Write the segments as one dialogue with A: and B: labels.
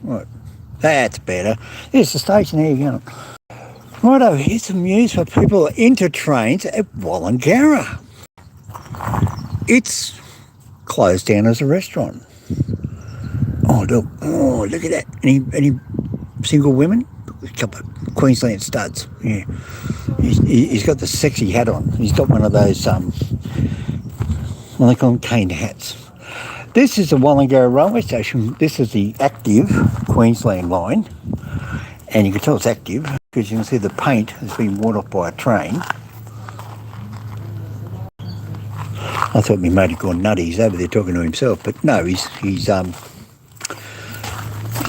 A: Right, that's better. There's the station, there you go. Righto, here's some news for people into trains at Wallangarra. It's closed down as a restaurant. Oh look at that. Any single women? A couple of Queensland studs. Yeah, he's got the sexy hat on. He's got one of those what they call them, cane hats. This is the Wallangarra railway station. This is the active Queensland line, and you can tell it's active because you can see the paint has been worn off by a train. I thought my mate had gone nutty. He's over there talking to himself, but no, he's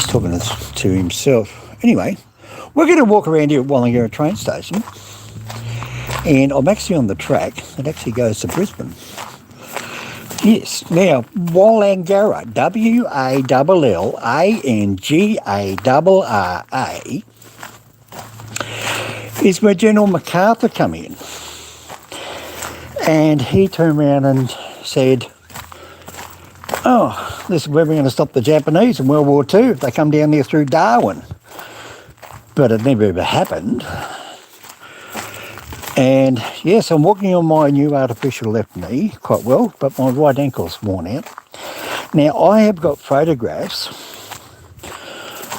A: talking to himself. Anyway, we're going to walk around here at Wallangarra train station, and I'm actually on the track that actually goes to Brisbane. Yes, now Wallangarra, Wallangarra, is where General MacArthur come in. And he turned around and said, oh, this is where we're going to stop the Japanese in World War II if they come down there through Darwin. But it never ever happened. And yes, I'm walking on my new artificial left knee quite well, but my right ankle's worn out. Now, I have got photographs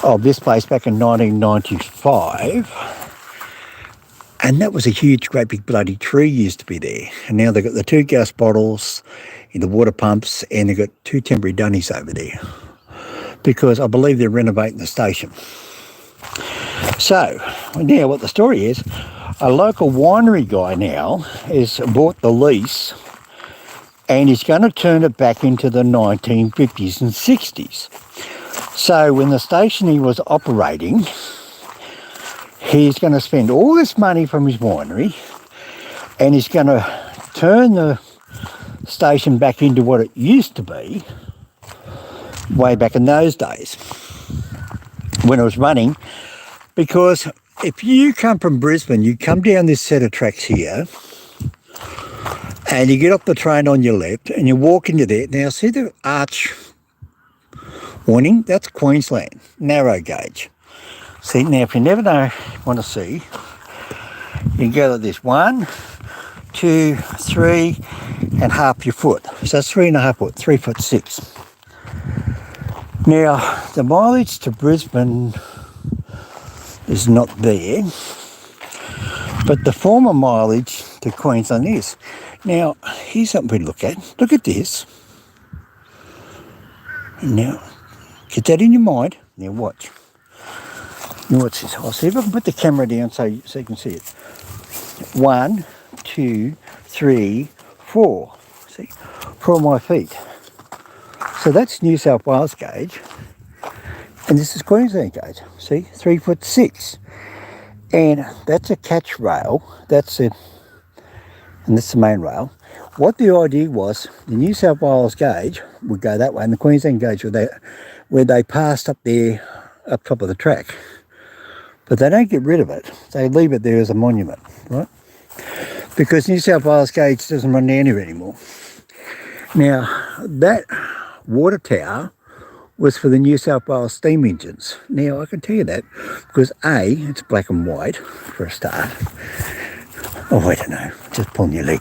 A: of this place back in 1995. And that was a huge, great big bloody tree used to be there. And now they've got the 2 gas bottles in the water pumps, and they've got 2 temporary dunnies over there. Because I believe they're renovating the station. So, now what the story is, a local winery guy now has bought the lease, and he's going to turn it back into the 1950s and 60s. So when the station he was operating, he's going to spend all this money from his winery, and he's going to turn the station back into what it used to be way back in those days when it was running. Because if you come from Brisbane, you come down this set of tracks here, and you get off the train on your left, and you walk into there. Now, see the arch warning? That's Queensland, narrow gauge. See, now if you never want to see, you can go like this: 1, 2, 3, and half your foot. So that's 3.5 foot, 3'6". Now, the mileage to Brisbane is not there, but the former mileage to Queensland is. Now, here's something we look at. Look at this. Now, get that in your mind. Now watch. Watch this. I'll see if I can put the camera down so you can see it. 1, 2, 3, 4. See, 4 of my feet. So that's New South Wales gauge, and this is Queensland gauge. See, 3'6", and that's a catch rail. And that's the main rail. What the idea was, the New South Wales gauge would go that way, and the Queensland gauge where they passed up there, up top of the track. But they don't get rid of it. They leave it there as a monument, right? Because New South Wales gauge doesn't run down here anymore. Now, that water tower was for the New South Wales steam engines. Now, I can tell you that because A, it's black and white for a start. Oh, I don't know, just pulling your leg,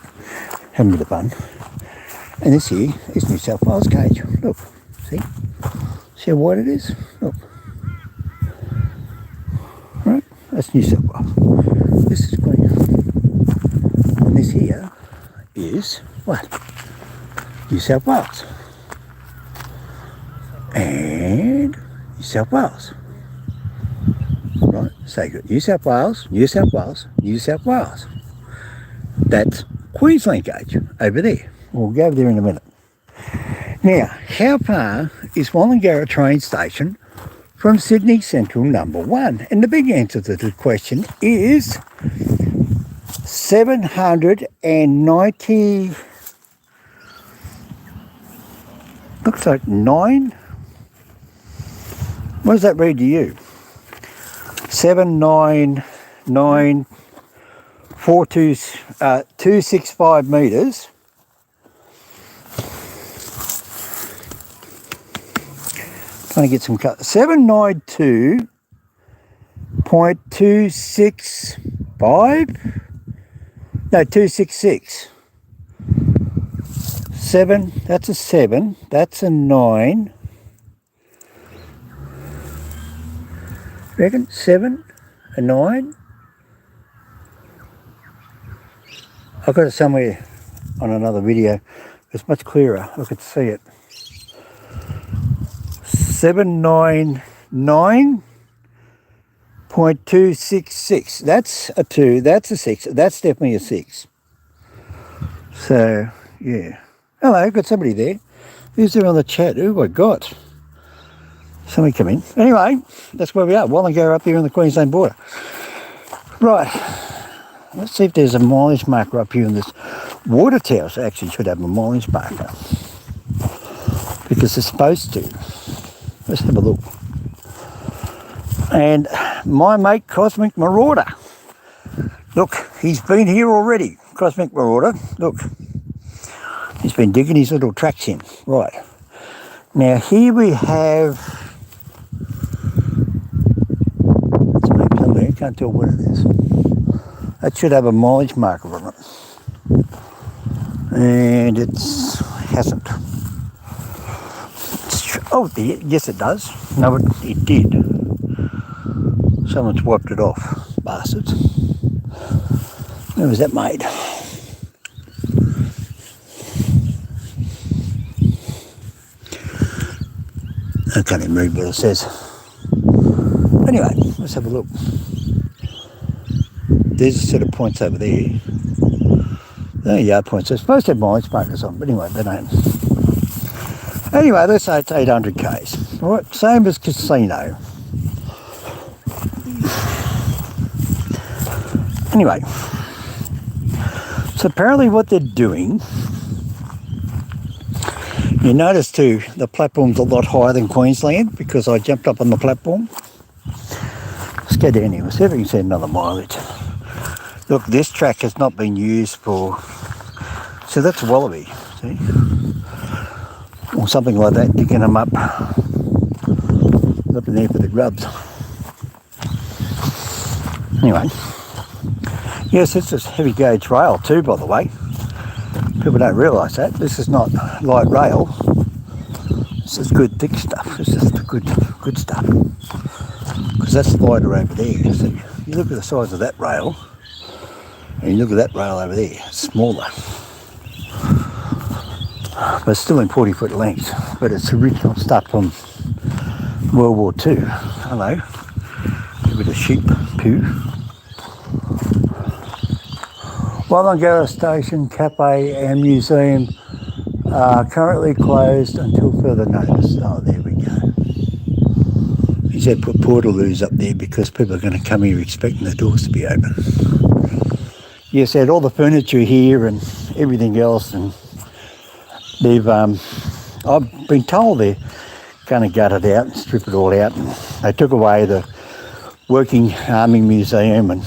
A: having a bit of fun. And this here is New South Wales gauge. Look, see how white it is? Look. Right, that's New South Wales. This is Queensland. And this here is what? New South Wales. And New South Wales. Right, so you got New South Wales, New South Wales, New South Wales. That's Queensland gauge over there. We'll go over there in a minute. Now, how far is Wallangarra train station from Sydney Central number 1? And the big answer to the question is 790, looks like 9. What does that read to you? 265 metres. I trying to get some cut. 792.265. No, 266. 7, that's a 7, that's a 9. Reckon 7, a 9. I've got it somewhere on another video. It's much clearer. I could see it. 799.266. That's a 2. That's a 6. That's definitely a 6. So, yeah. Hello, I've got somebody there. Who's there on the chat? Who have I got? Somebody come in. Anyway, that's where we are. Wallangarra up here on the Queensland border. Right. Let's see if there's a mileage marker up here in this water tower. So actually should have a mileage marker. Because it's supposed to. Let's have a look. And my mate, Cosmic Marauder. Look, he's been here already. Cosmic Marauder. Look. He's been digging his little tracks in. Right. Now here we have... It's maybe somewhere. I can't tell what it is. That should have a mileage marker on it. And it hasn't. Oh, yes it does. No, it did. Someone's wiped it off. Bastards. Where was that made? I can't even read what it says. Anyway, let's have a look. There's a set of points over there. There you are, points. They're supposed to have mileage markers on, but anyway, they don't. Anyway, let's say it's 800 k's. All right, same as casino. Anyway, so apparently what they're doing, you notice too, the platform's a lot higher than Queensland because I jumped up on the platform. Let's go down here. Let's see if we can see another mileage. Look, this track has not been used for, so that's Wallaby, see? Or something like that, digging them up in there for the grubs. Anyway, yes, it's this heavy gauge rail too, by the way. People don't realise that. This is not light rail. This is good thick stuff. This is the good stuff. Because that's lighter over there. So you look at the size of that rail, and you look at that rail over there, it's smaller. But it's still in 40-foot length. But it's original stuff from World War II. Hello. A bit of sheep poo. Wallangarra Station, Cafe and Museum are currently closed until further notice. Oh, there we go. He said put portaloos up there because people are going to come here expecting the doors to be open. Yes, they had all the furniture here and everything else, and they've, I've been told they're going to gut it out and strip it all out, and they took away the Working Army Museum and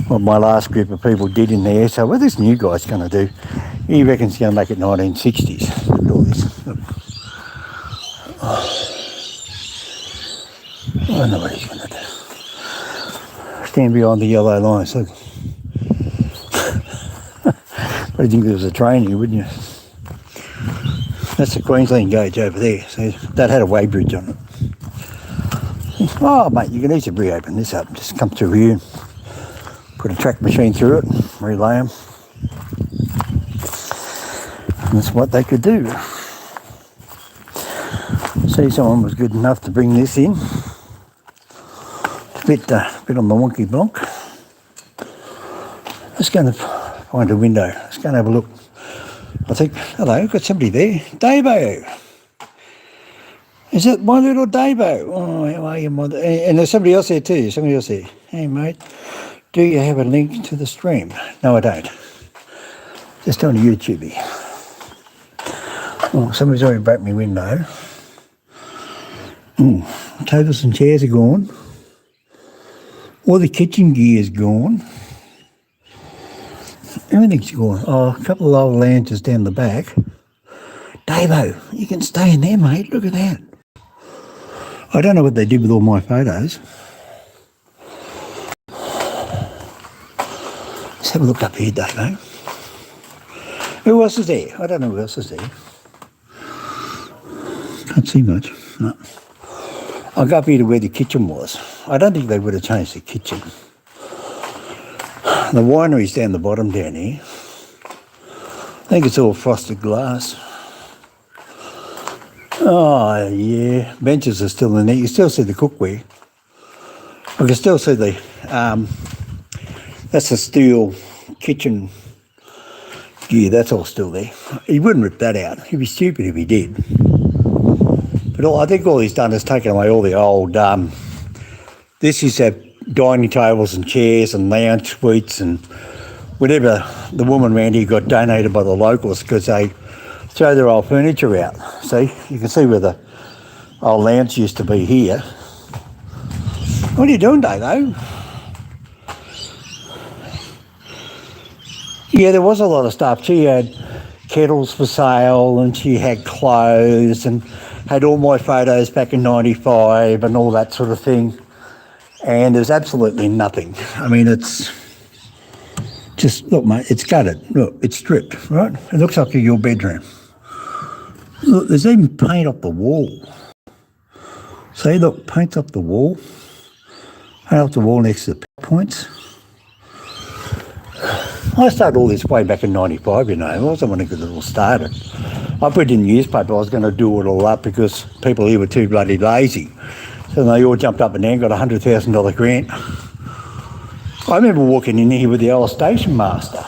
A: what my last group of people did in there. So what this new guy's going to do, he reckons he's going to make it 1960s. Look at all this. Look. I don't know what he's going to do. Stand behind the yellow line. So but you'd think there was a train here, wouldn't you? That's the Queensland gauge over there. So that had a weigh bridge on it. Oh, mate, you can easily reopen this up. Just come through here, put a track machine through it, relay them. And that's what they could do. See, someone was good enough to bring this in. It's a bit on the wonky blonk. Let's go and find a window. Let's go and have a look. I think, hello, I've got somebody there. Davo. Is that my little Davo? Oh, how are you, mother? And there's somebody else there too. Somebody else there. Hey, mate. Do you have a link to the stream? No, I don't. Just on YouTube. Oh, somebody's already broke my window. Tables and chairs are gone. All the kitchen gear is gone. Everything's gone. Oh, a couple of old lanterns down the back. Davo, you can stay in there, mate. Look at that. I don't know what they did with all my photos. Let's have a look up here, Davo. Who else is there? I don't know who else is there. Can't see much. No. I'll go up here to where the kitchen was. I don't think they would have changed the kitchen. The winery's down the bottom down here. I think it's all frosted glass. Oh, yeah. Benches are still in there. You still see the cookware. I can still see the... that's the steel kitchen gear. That's all still there. He wouldn't rip that out. He'd be stupid if he did. But I think all he's done is taken away all the old... this used to have dining tables and chairs and lounge suites and whatever the woman around here got donated by the locals because they throw their old furniture out. See, you can see where the old lounge used to be here. What are you doing, Davo? Yeah, there was a lot of stuff. She had kettles for sale and she had clothes and had all my photos back in '95 and all that sort of thing. And there's absolutely nothing. I mean, it's just, look, mate, it's gutted. Look, it's stripped, right? It looks like your bedroom. Look, there's even paint up the wall. See, look, paint's up the wall. Paint up the wall next to the points. I started all this way back in '95, you know. I wasn't when it all started. I put in the newspaper I was going to do it all up because people here were too bloody lazy. So they all jumped up and down, got a $100,000 grant. I remember walking in here with the old station master.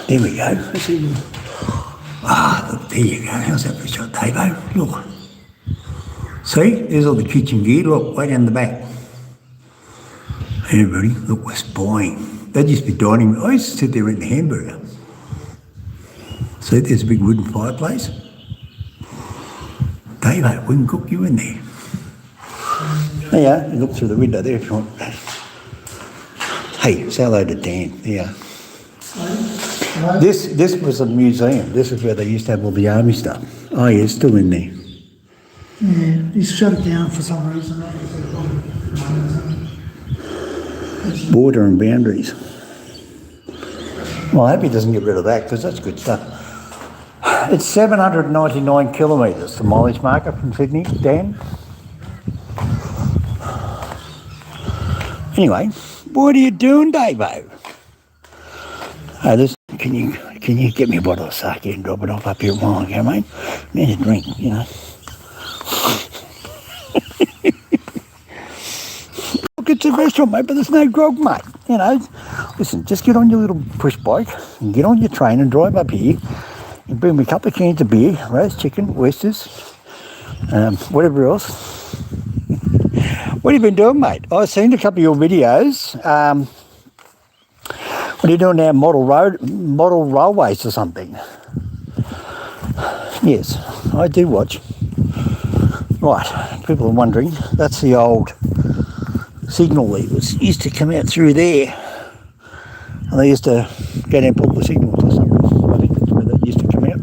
A: There we go. Look, there you go. How's that for a shot, Davo? Look. See, there's all the kitchen gear. Look, way down the back. Hey, everybody, look, we're spying. That used to be dining room. I used to sit there eating a hamburger. See, there's a big wooden fireplace. Davo, we can cook you in there. Yeah, you look through the window there if you want. Hey, say hello to Dan. Yeah. This was a museum. This is where they used to have all the army stuff. Oh yeah, it's still in there.
B: Yeah, he's shut it down for some reason.
A: Border and boundaries. Well, I hope he doesn't get rid of that because that's good stuff. It's 799 kilometres, the mileage marker from Sydney, Dan. Anyway, what are you doing, Davo? Oh, listen, can you get me a bottle of sake and drop it off up here while I go, mate? Need a drink, you know. Look, it's a restaurant, mate, but there's no grog, mate. You know, listen, just get on your little push bike and get on your train and drive up here. You bring me a couple of cans of beer, roast chicken, oysters, whatever else. What have you been doing, mate? I've seen a couple of your videos. What are you doing now? Model railways or something? Yes, I do watch. Right, people are wondering. That's the old signal levers. Used to come out through there. And they used to go down and pull the signals or something. I think that's where that used to come out.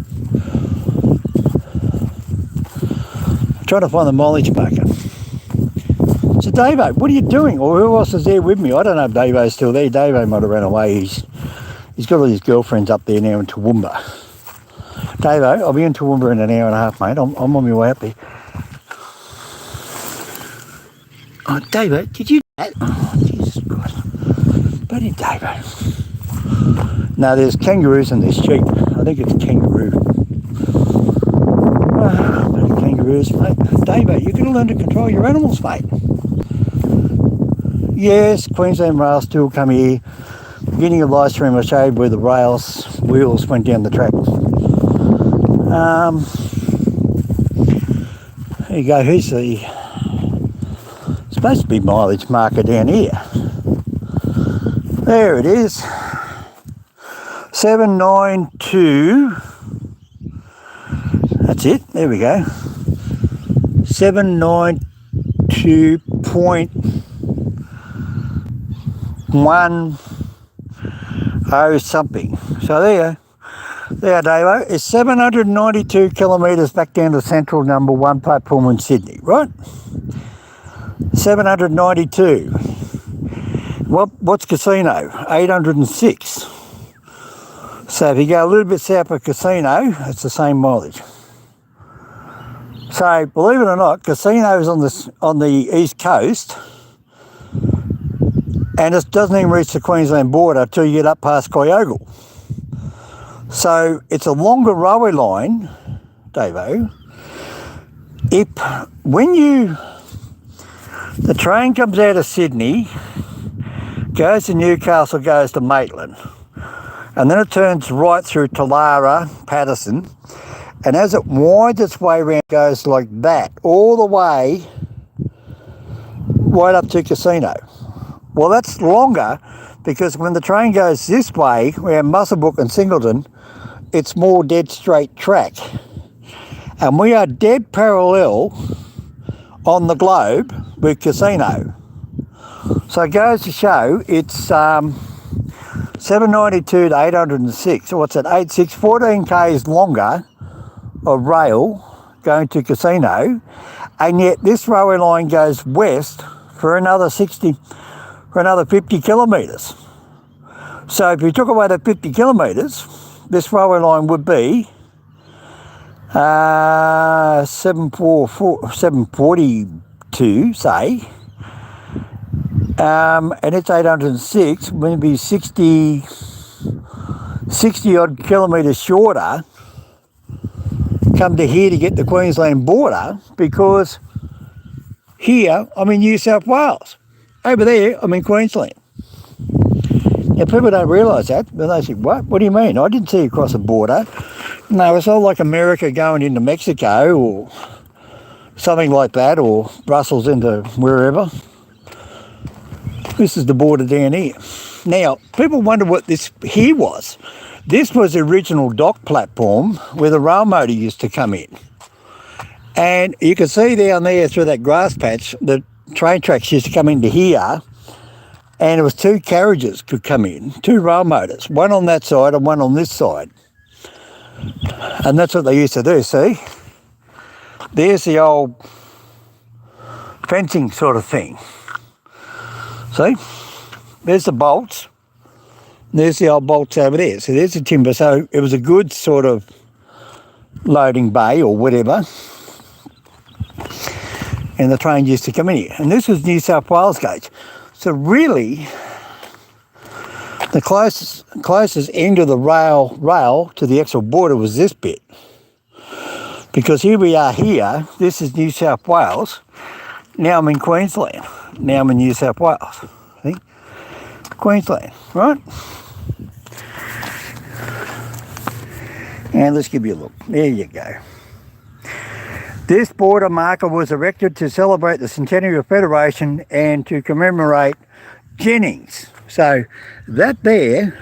A: I'm trying to find the mileage marker. So Davo, what are you doing? Or who else is there with me? I don't know if Davo's still there. Davo might have run away. He's got all his girlfriends up there now in Toowoomba. Davo, I'll be in Toowoomba in an hour and a half, mate. I'm on my way up there. Oh, Davo, did you do that? Oh, Jesus Christ. Bloody Davo. No, there's kangaroos and there's sheep. I think it's kangaroo. Bloody kangaroos, mate. Davo, you've got to learn to control your animals, mate. Yes, Queensland Rail still come here. Beginning of live stream I showed where the wheels went down the track. There you go, here's the supposed to be mileage marker down here. There it is. 792. That's it, there we go. 792.10 something. So there you go. There, Davo, it's 792 kilometres back down to central number 1 platform in Sydney, right? 792. What's Casino? 806. So if you go a little bit south of Casino, it's the same mileage. So believe it or not, Casino's on the east coast, and it doesn't even reach the Queensland border till you get up past Kyogle. So it's a longer railway line, Davo. The train comes out of Sydney, goes to Newcastle, goes to Maitland, and then it turns right through Talara, Patterson, and as it winds its way around, it goes like that, all the way right up to Casino. Well, that's longer because when the train goes this way, around Muswellbrook and Singleton, it's more dead straight track. And we are dead parallel on the globe with Casino. So it goes to show it's 792 to 806. So what's that? 14 k's longer of rail going to Casino, and yet this railway line goes west for another 50 kilometres. So if you took away the 50 kilometres, this railway line would be 742, say, and it's 806, would be 60 odd kilometres shorter come to here to get the Queensland border, because here I'm in New South Wales. Over there I'm in Queensland. Now people don't realise that, but they say, what do you mean? I didn't see you cross the border. No, it's not like America going into Mexico or something like that, or Brussels into wherever. This is the border down here. Now, people wonder what this here was. This was the original dock platform where the rail motor used to come in. And you can see down there through that grass patch, the train tracks used to come into here, and it was 2 carriages could come in, 2 rail motors, one on that side and one on this side. And that's what they used to do, see? There's the old fencing sort of thing. See? There's the bolts. There's the old bolts over there. So there's the timber. So it was a good sort of loading bay or whatever. And the train used to come in here. And this was New South Wales gauge. So really, the closest end of the rail to the actual border was this bit. Because here we are here, this is New South Wales. Now I'm in Queensland. Now I'm in New South Wales. See? Queensland, right? And let's give you a look. There you go. This border marker was erected to celebrate the centenary of Federation and to commemorate Jennings. So that there,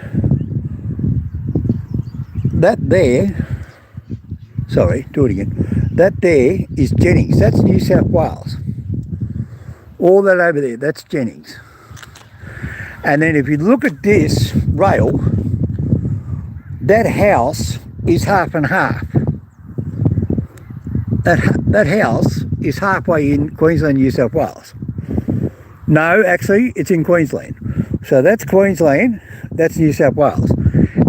A: sorry, do it again. That there is Jennings. That's New South Wales. All that over there, that's Jennings. And then if you look at this rail, that house is half and half. That house is halfway in Queensland, New South Wales. No, actually, it's in Queensland. So that's Queensland, that's New South Wales.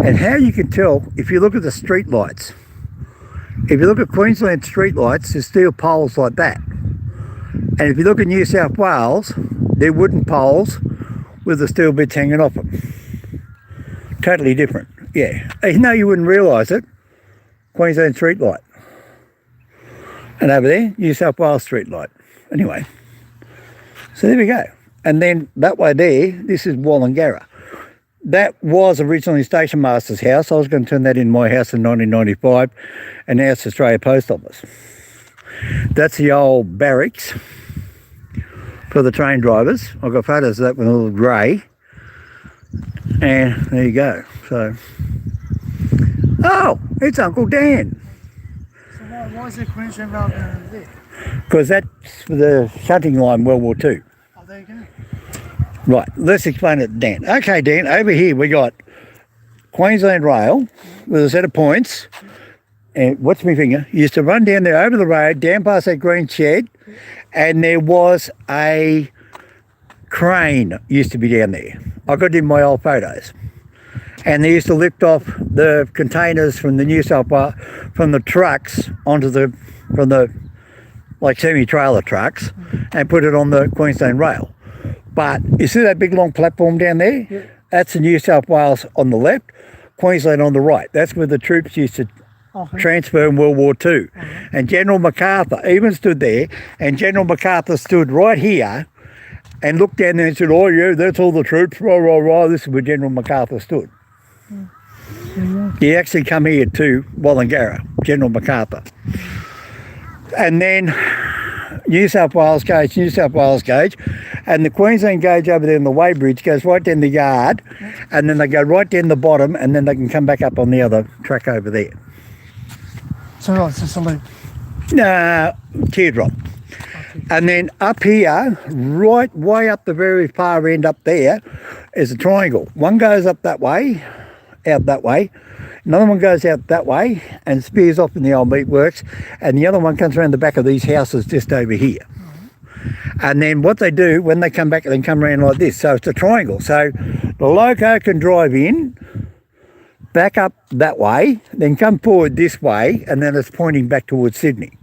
A: And how you can tell, if you look at the street lights, if you look at Queensland street lights, there's steel poles like that. And if you look at New South Wales, they're wooden poles with the steel bits hanging off them. Totally different, yeah. Even though you wouldn't realise it, Queensland street light. And over there, New South Wales street light. Anyway, so there we go. And then that way there, this is Wallangarra. That was originally Station Master's house. I was going to turn that into my house in 1995, and now it's Australia Post Office. That's the old barracks for the train drivers. I've got photos of that with a little grey. And there you go. So, oh, it's Uncle Dan.
B: So why is there Queensland rather than there?
A: Because that's the shunting line, World War II.
B: Oh, there you go.
A: Right, let's explain it to Dan. Okay, Dan, over here we got Queensland Rail with a set of points, and watch my finger, used to run down there over the road, down past that green shed, and there was a crane used to be down there. I got it in my old photos. And they used to lift off the containers from the New South Wales, from the trucks onto like semi-trailer trucks, and put it on the Queensland Rail. But you see that big long platform down there?
B: Yeah.
A: That's the New South Wales on the left, Queensland on the right. That's where the troops used to transfer in World War II. And General MacArthur even stood there, and General MacArthur stood right here and looked down there and said, oh yeah, that's all the troops, rah, rah, rah. This is where General MacArthur stood. He actually come here to Wallangarra, General MacArthur. And then New South Wales gauge, and the Queensland gauge over there in the weighbridge goes right down the yard, and then they go right down the bottom, and then they can come back up on the other track over there.
B: So it's just a loop.
A: Nah, teardrop. And then up here, right way up the very far end up there, is a triangle. One goes up that way, out that way. Another one goes out that way and spears off in the old meatworks, and the other one comes around the back of these houses just over here. And then what they do, when they come back, they come around like this. So it's a triangle. So the loco can drive in, back up that way, then come forward this way, and then it's pointing back towards Sydney.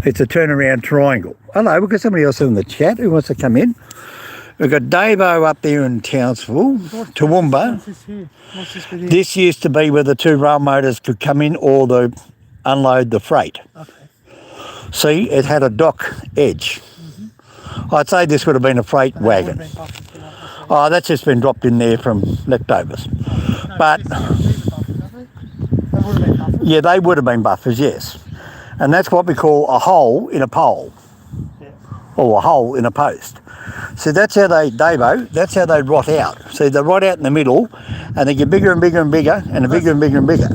A: It's a turnaround triangle. Hello, we've got somebody else in the chat who wants to come in. We've got Davo up there in Townsville, Toowoomba.
B: What's this bit here?
A: This used to be where the two rail motors could come in or unload the freight.
B: Okay.
A: See, it had a dock edge. I'd say this would have been a freight wagon. Oh, that's just been dropped in there from leftovers. But yeah, they would have been buffers, yes. And that's what we call a hole in a pole, or a hole in a post. So that's how that's how they rot out. So they rot out in the middle, and they get bigger and bigger and bigger, and bigger and bigger and bigger.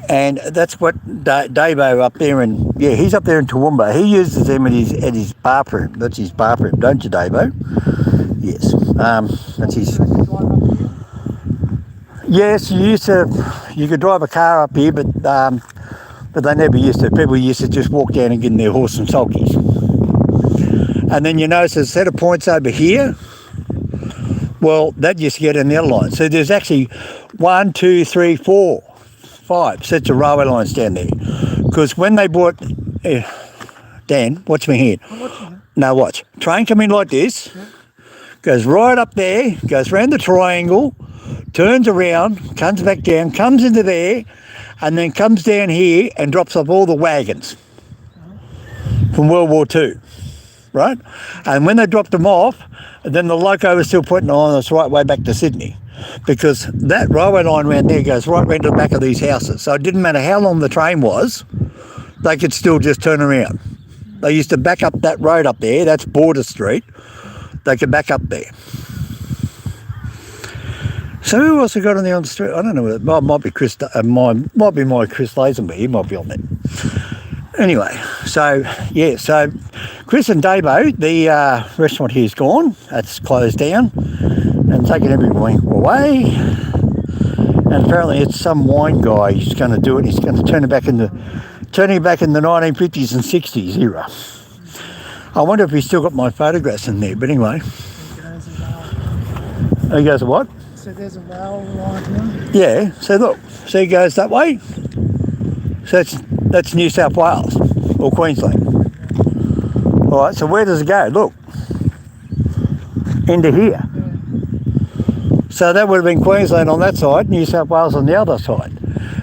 A: And that's what Davo up there in, yeah, he's up there in Toowoomba. He uses them at his bathroom. That's his bathroom, don't you, Davo? Yes. That's his. Yes, you could drive a car up here, but they never used to. People used to just walk down and get in their horse and sulkies. And then you notice there's a set of points over here. Well, that used to get in the other line. So there's actually 1, 2, 3, 4, 5 sets of railway lines down there. Because when they bought... Dan, watch me here.
B: I'm watching it.
A: Now watch. Train come in like this. Yeah. Goes right up there. Goes round the triangle. Turns around. Comes back down. Comes into there. And then comes down here and drops off all the wagons from World War II, right? And when they dropped them off, then the loco was still putting on us right way back to Sydney, because that railway line around there goes right round to the back of these houses. So it didn't matter how long the train was, they could still just turn around. They used to back up that road up there, that's Border Street. They could back up there. So who else have got on the street? I don't know. It might be Chris. Might be my Chris Lazenby. He might be on there. Anyway, so yeah, so Chris and Davo, the restaurant here's gone. That's closed down and taken everything away. And apparently it's some wine guy. He's going to do it. He's going to turn it back in the 1950s and 60s era. I wonder if he's still got my photographs in there. But anyway, he goes what?
B: So there's a rail line here.
A: Yeah, so look, see it goes that way. So that's New South Wales or Queensland. All right, so where does it go? Look, into here. So that would have been Queensland on that side, New South Wales on the other side.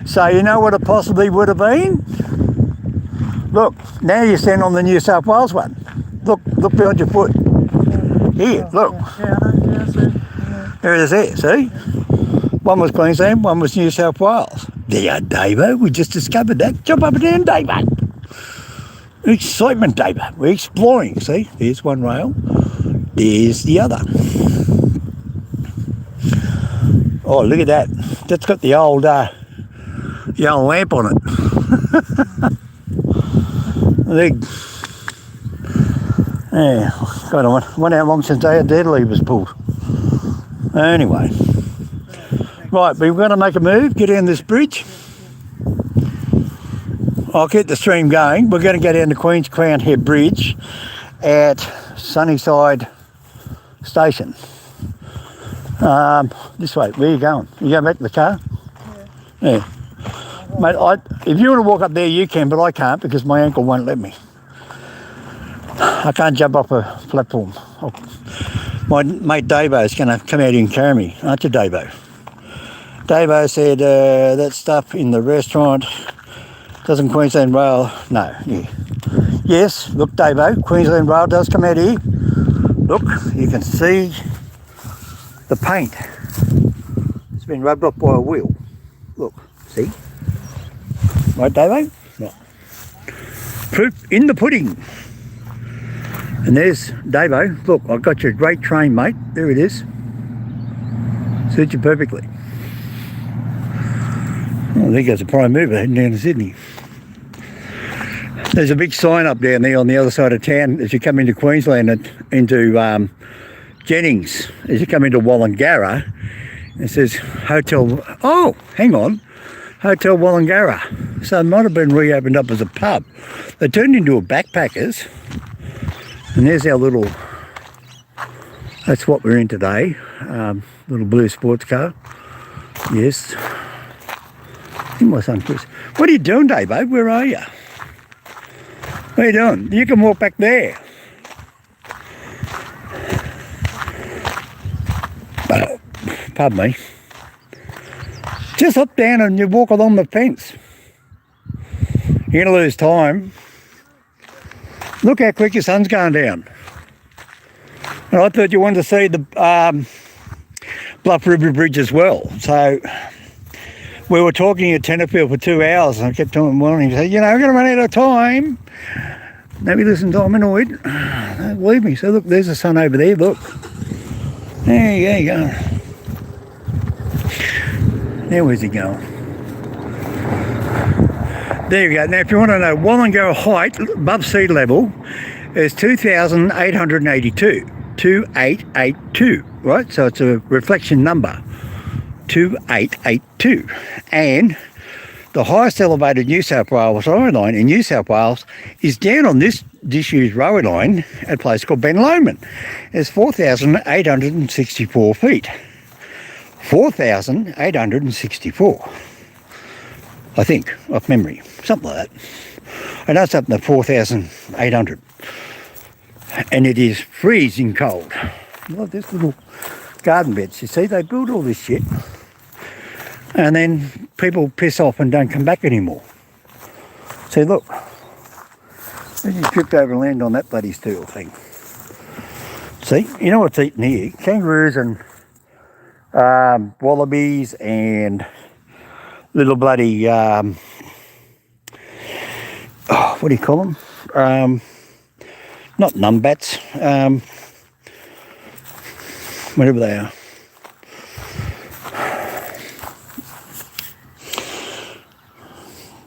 A: So you know what it possibly would have been? Look, now you stand on the New South Wales one. Look behind your foot. Here, look. There it is there, see? One was Queensland, one was New South Wales. There you are, Davo. We just discovered that. Jump up and down, Davo. Excitement, Davo. We're exploring, see? There's one rail. There's the other. Oh, look at that. That's got the old lamp on it. Yeah, God, I wonder how long since they had their levers pulled. Anyway, Right, we've got to make a move, get down this bridge. I'll keep the stream going. We're going to go down to Queen's Crown Head Bridge at Sunnyside Station. This way. Where are you going? You going back to the car? Yeah. Mate, if you want to walk up there, you can, but I can't because my ankle won't let me. I can't jump off a platform. My mate Davo's going to come out here and carry me, aren't you, Davo? Davo said that stuff in the restaurant doesn't Queensland Rail. No, yeah. Yes, look, Davo, Queensland Rail does come out here. Look, you can see the paint. It's been rubbed off by a wheel. Look, see? Right, Davo? No. Proof in the pudding. And there's Davo. Look, I've got your great train, mate. There it is. Suits you perfectly. Oh, there goes a prime mover heading down to Sydney. There's a big sign up down there on the other side of town as you come into Queensland and into Jennings. As you come into Wallangarra, it says Hotel. Oh, hang on. Hotel Wallangarra. So it might have been reopened up as a pub. They turned into a backpackers. And there's our little, that's what we're in today. Little blue sports car. Yes. And my son Chris. What are you doing, Dave, babe? Where are you? What are you doing? You can walk back there. Pardon me. Just hop down and you walk along the fence. You're going to lose time. Look how quick your sun's going down. And I thought you wanted to see the Bluff River Bridge as well. So we were talking at Tenterfield for 2 hours and I kept telling him, well, and he said, you know, we're going to run out of time. Maybe listen to HOMINOID. Don't believe me. So look, there's the sun over there, look. There you go. Now where's he going? There you go. Now if you want to know, Wallangarra height above sea level is 2,882. 2882, right? So it's a reflection number. 2882. And the highest elevated New South Wales railway line in New South Wales is down on this disused railway line at a place called Ben Lomond. It's 4,864 feet. 4,864. I think, off memory. Something like that. I know it's up to 4,800. And it is freezing cold. Look, this little garden beds, you see, they build all this shit. And then people piss off and don't come back anymore. See, look. They just tripped over and landed on that bloody steel thing. See, you know what's eating here? Kangaroos and wallabies and little bloody, what do you call them? Not numbats, whatever they are.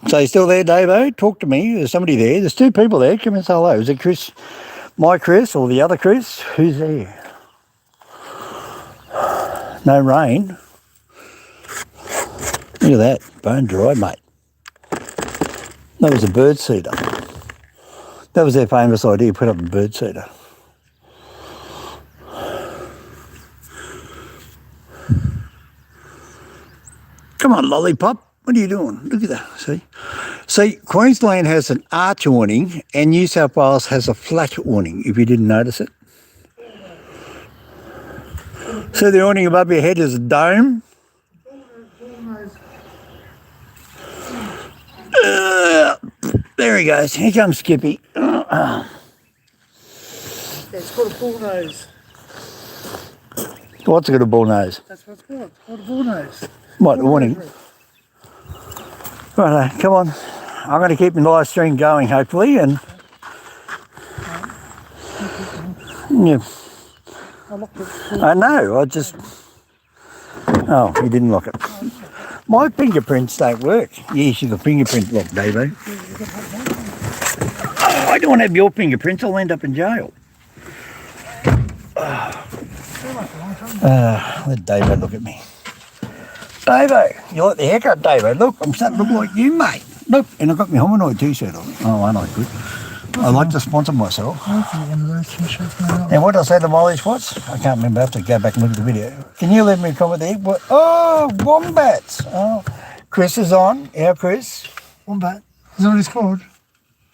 A: So you still there, Davo? Talk to me. There's somebody there. There's two people there. Come and say hello. Is it Chris, my Chris, or the other Chris? Who's there? No rain. Look at that. Bone dry, mate. That was a bird seeder. That was their famous idea, put up a bird seeder. Come on, lollipop. What are you doing? Look at that. See, Queensland has an arch awning and New South Wales has a flat awning, if you didn't notice it. See the awning above your head is a dome? There he goes. Here comes Skippy.
B: It's called a bull nose.
A: What's got a bull nose?
B: That's what it's called. It's called a bull nose.
A: What, the awning? Right, come on. I'm going to keep the live stream going, hopefully, and yeah. I know. I just. Oh, he didn't lock it. My fingerprints don't work. Yes, you've got fingerprint lock, Davo. Oh, I don't want to have your fingerprints. I'll end up in jail. Let Davo look at me. Davo, you like the haircut, Davo? Look, I'm starting to look like you, mate. Look, and I've got my hominoid t-shirt on. Oh, aren't I good? I like to sponsor myself. And what did I say to Molly Schwartz? I can't remember. I have to go back and look at the video. Can you leave me a comment there? What? Oh, wombats. Oh, Chris is on. Yeah, Chris.
B: Wombat. Is that what it's called?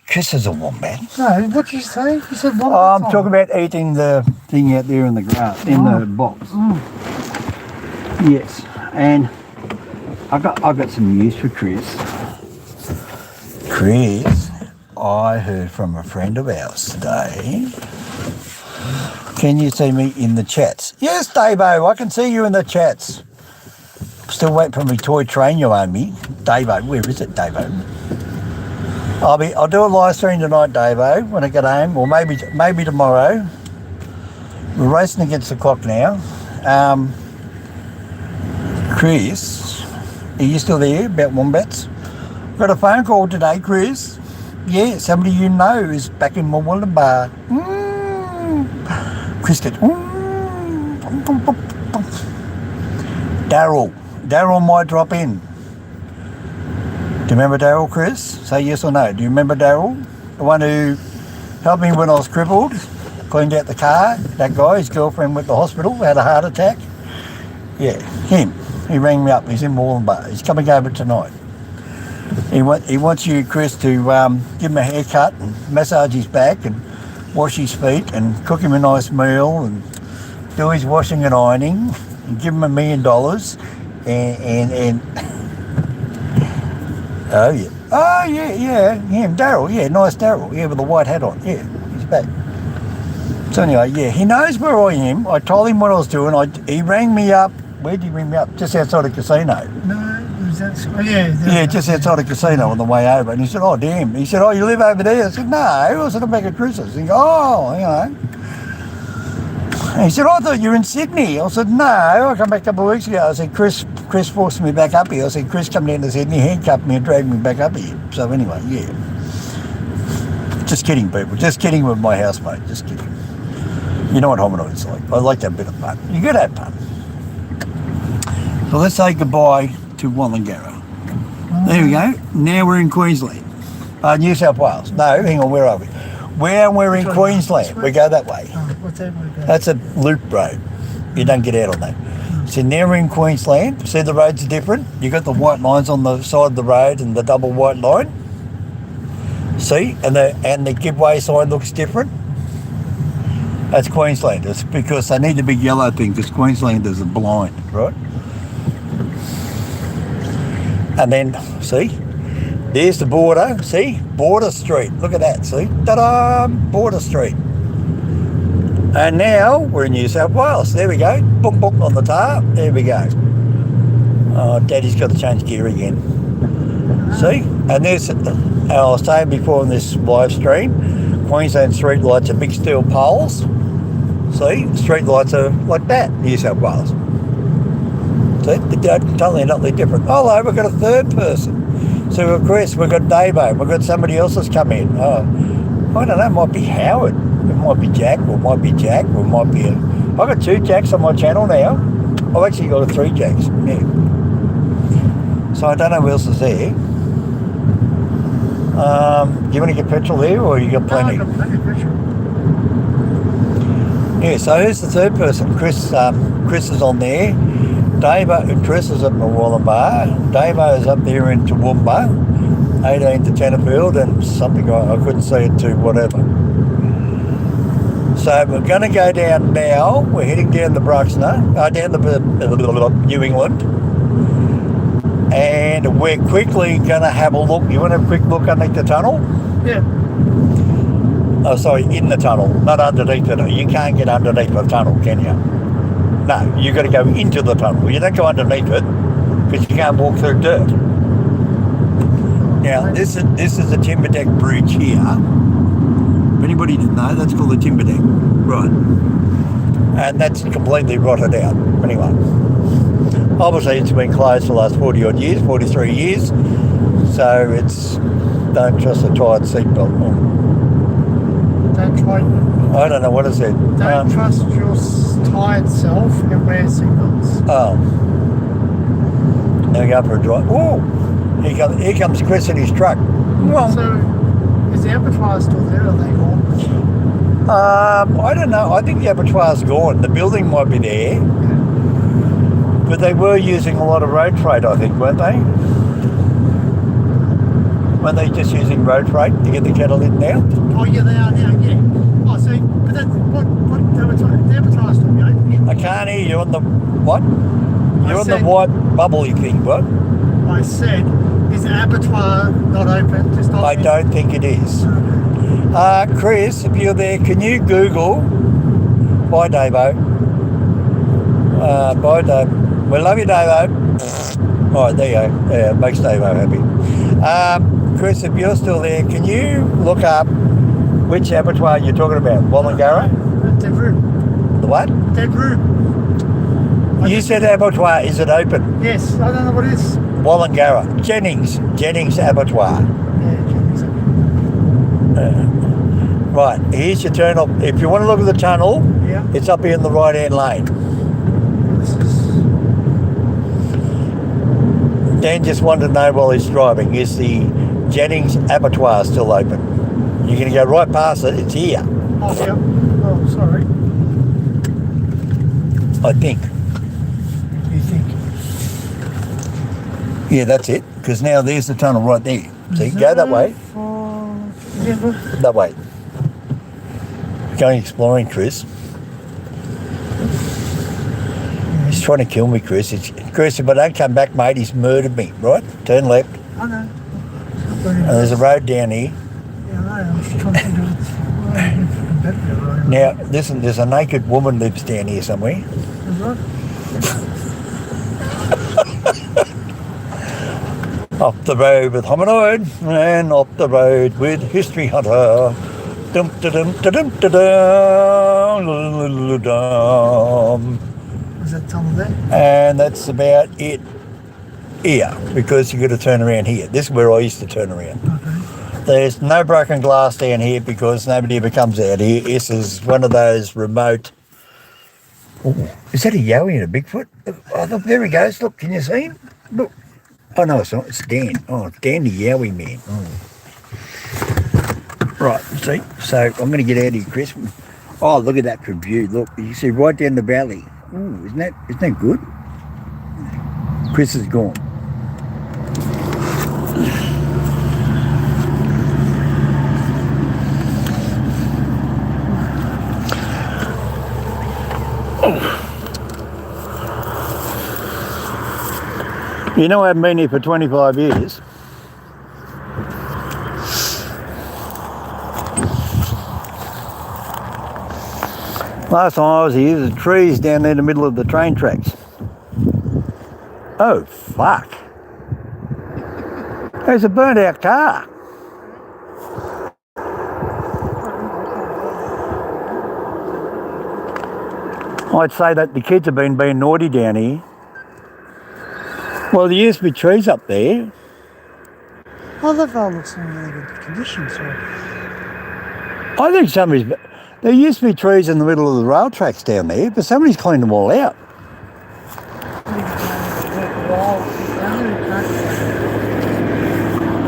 A: Chris is a wombat.
B: No, what did you say? You said wombat.
A: Oh, I'm talking about eating the thing out there in the grass, in the box. Yes, and I got some news for Chris. Chris, I heard from a friend of ours today. Can you see me in the chats? Yes, Davo, I can see you in the chats. Still waiting for my toy train you owe me. Davo, where is it, Davo? I'll do a live stream tonight, Davo, when I get home, or maybe tomorrow. We're racing against the clock now. Chris, are you still there about wombats? Got a phone call today, Chris. Yeah, somebody you know is back in Wallangarra. Chris gets Daryl might drop in. Do you remember Daryl, Chris? Say yes or no. Do you remember Daryl? The one who helped me when I was crippled, cleaned out the car. That guy, his girlfriend went to the hospital, had a heart attack. Yeah, him. He rang me up. He's in Wallangarra. He's coming over tonight. He wants you, Chris, to give him a haircut and massage his back and wash his feet and cook him a nice meal and do his washing and ironing and give him $1 million and oh yeah, him, Daryl, yeah, nice Daryl, yeah, with the white hat on, yeah, he's back. So anyway, yeah, he knows where I am. I told him what I was doing. He rang me up. Where did he ring me up? Just outside the casino.
B: No, was that? Oh, yeah.
A: Yeah, just outside the casino on the way over. And he said, oh, damn. He said, oh, you live over there? I said, no. I said, I'm back at Chris's. He goes, oh, you know. And he said, oh, I thought you were in Sydney. I said, no. I come back a couple of weeks ago. I said, Chris forced me back up here. I said, Chris come down to Sydney, handcuffed me and dragged me back up here. So anyway, yeah. Just kidding, people. Just kidding with my housemate. Just kidding. You know what hominoid's like. I like that bit of fun. You got that fun. So let's say goodbye to Wallangarra. There we go. Now we're in Queensland. New South Wales. No, hang on, where are we? We're in Queensland. We go that way.
B: What's that way?
A: That's a loop road. You don't get out on that. So now we're in Queensland. See, the roads are different. You got the white lines on the side of the road and the double white line. See, and the giveaway sign looks different. That's Queensland. It's because they need the big yellow thing because Queenslanders are blind, right? And then, see, there's the border, see, Border Street. Look at that, see, ta-da, Border Street. And now we're in New South Wales. There we go, boom, boom, on the tar. There we go. Oh, Daddy's got to change gear again. See, and there's, I was saying before in this live stream, Queensland street lights are big steel poles. See, street lights are like that, New South Wales. See, they're totally different. Oh, no, we've got a third person. So we've got Chris, we've got Davo, we've got somebody else that's come in. Oh, I don't know, it might be Howard. It might be Jack, or it might be Jack, or it might be I've got 2 Jacks on my channel now. I've actually got 3 Jacks, yeah. So I don't know who else is there. Do you want to get petrol there, or you got plenty?
B: No, I've got plenty of petrol.
A: Yeah, so who's the third person? Chris is on there. Davo and Chris is up in Wallangarra. Davo is up there in Toowoomba, 18 to Tenterfield, and something I couldn't see it to whatever. So we're going to go down now. We're heading down the Bruxner, down the New England, and we're quickly going to have a look. You want to have a quick look underneath the tunnel?
B: Yeah.
A: Oh, sorry, in the tunnel, not underneath it. You can't get underneath the tunnel, can you? No, you've got to go into the tunnel. You don't go underneath it because you can't walk through dirt. Now, this is the timber deck bridge here. If anybody didn't know, that's called the timber deck. Right. And that's completely rotted out. Anyway, obviously it's been closed for the last 40 odd years, 43 years. So it's, don't trust a tired seatbelt.
B: Don't try.
A: I don't know what is it.
B: Don't trust your tired self and wear seatbelts.
A: Oh. Now we go for a drive. Oh, here comes Chris in his truck. Well,
B: So, is the abattoir still there? Or are they gone?
A: I don't know. I think the abattoir's gone. The building might be there, but they were using a lot of road freight, I think, weren't they? Weren't they just using road freight to get the cattle in now?
B: Oh, yeah, they are now, yeah. Oh, so, but that's what the abattoir still be open, yeah?
A: I can't hear you on the what? You're on the
B: said-
A: white bubbly thing, what?
B: I said, is the abattoir not open? Just not
A: I don't think it is. Chris, if you're there, can you Google? Bye, Davo. Bye, Dave. We love you, Davo. All right, there you go. Yeah, it makes Davo happy. Chris, if you're still there, can you look up which abattoir you're talking about? Wallangarra?
B: Dead room.
A: The what?
B: Dead room.
A: You said abattoir. Is it open?
B: Yes, I don't know what it is.
A: Wallangarra. Jennings abattoir.
B: Yeah,
A: Right, here's your turn up. If you want to look at the tunnel,
B: yeah.
A: it's up here in the right-hand lane.
B: This is,
A: Dan just wanted to know while he's driving, is the Jennings abattoir still open? You're going to go right past it. It's here,
B: oh, yeah. Oh, sorry.
A: I think.
B: You think?
A: Yeah, that's it. Because now there's the tunnel right there. So you can go that way. That way. Going exploring, Chris. He's trying to kill me, Chris. Chris, if I don't come back, mate, he's murdered me, right? Turn left.
B: I know.
A: And there's a road down here.
B: Yeah, I know. I'm just trying to think of it.
A: Now, listen, there's a naked woman lives down here somewhere. Up the road with Hominoid and up the road with History Hunter. Dum da dum da dum da dum.
B: Is that tunnel there?
A: And that's about it here, because you've got to turn around here. This is where I used to turn around.
B: Okay.
A: There's no broken glass down here because nobody ever comes out here. This is one of those remote... Oh, is that a yowie and a Bigfoot? Oh, look, there he goes. Look, can you see him? Look. Oh, no, it's not. It's Dan. Oh, it's Dan the yowie man. Oh. Right, see? So I'm going to get out of here, Chris. Oh, look at that good view. Look, you see right down the valley. Ooh, isn't that good? Chris is gone. You know, I haven't been here for 25 years. Last time I was here, there's trees down there in the middle of the train tracks. Oh, fuck. There's a burnt out car. I'd say that the kids have been being naughty down here. Well, there used to be trees up there.
B: Oh, that car looks in really good condition, so.
A: I think somebody's... There used to be trees in the middle of the rail tracks down there, but somebody's cleaned them all out.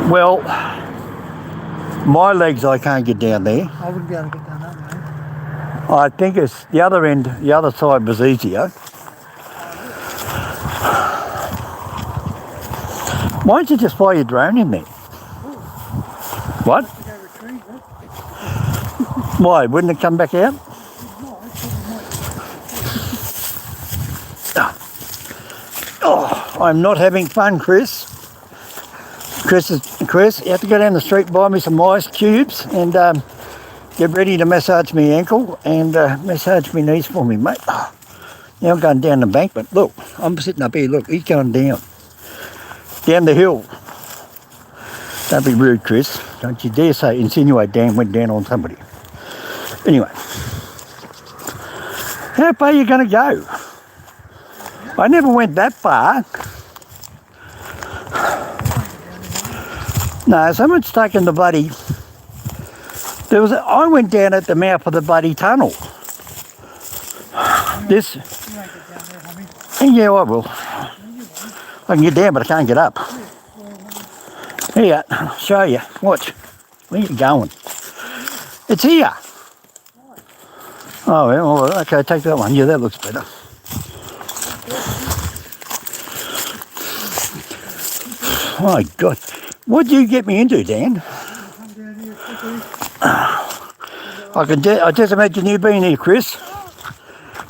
A: Well, my legs, I can't get down there.
B: I wouldn't be able to get down that way.
A: I think it's the other end, the other side was easier. Why don't you just fly your drone in there? What? Why? Wouldn't it come back out? Oh, I'm not having fun, Chris. Chris, you have to go down the street and buy me some ice cubes and get ready to massage my ankle and massage my knees for me, mate. Oh, now I'm going down the embankment. Look, I'm sitting up here. Look, he's going down the hill. Don't be rude, Chris. Don't you dare insinuate Dan went down on somebody. Anyway, how far are you going to go? I never went that far. No, someone's taken the bloody... I went down at the mouth of the bloody tunnel. Yeah, I will. I can get down, but I can't get up. Here, I'll show you. Watch. Where you going? It's here. Oh, well, okay, take that one. Yeah, that looks better. My God. What did you get me into, Dan? I just imagine you being here, Chris.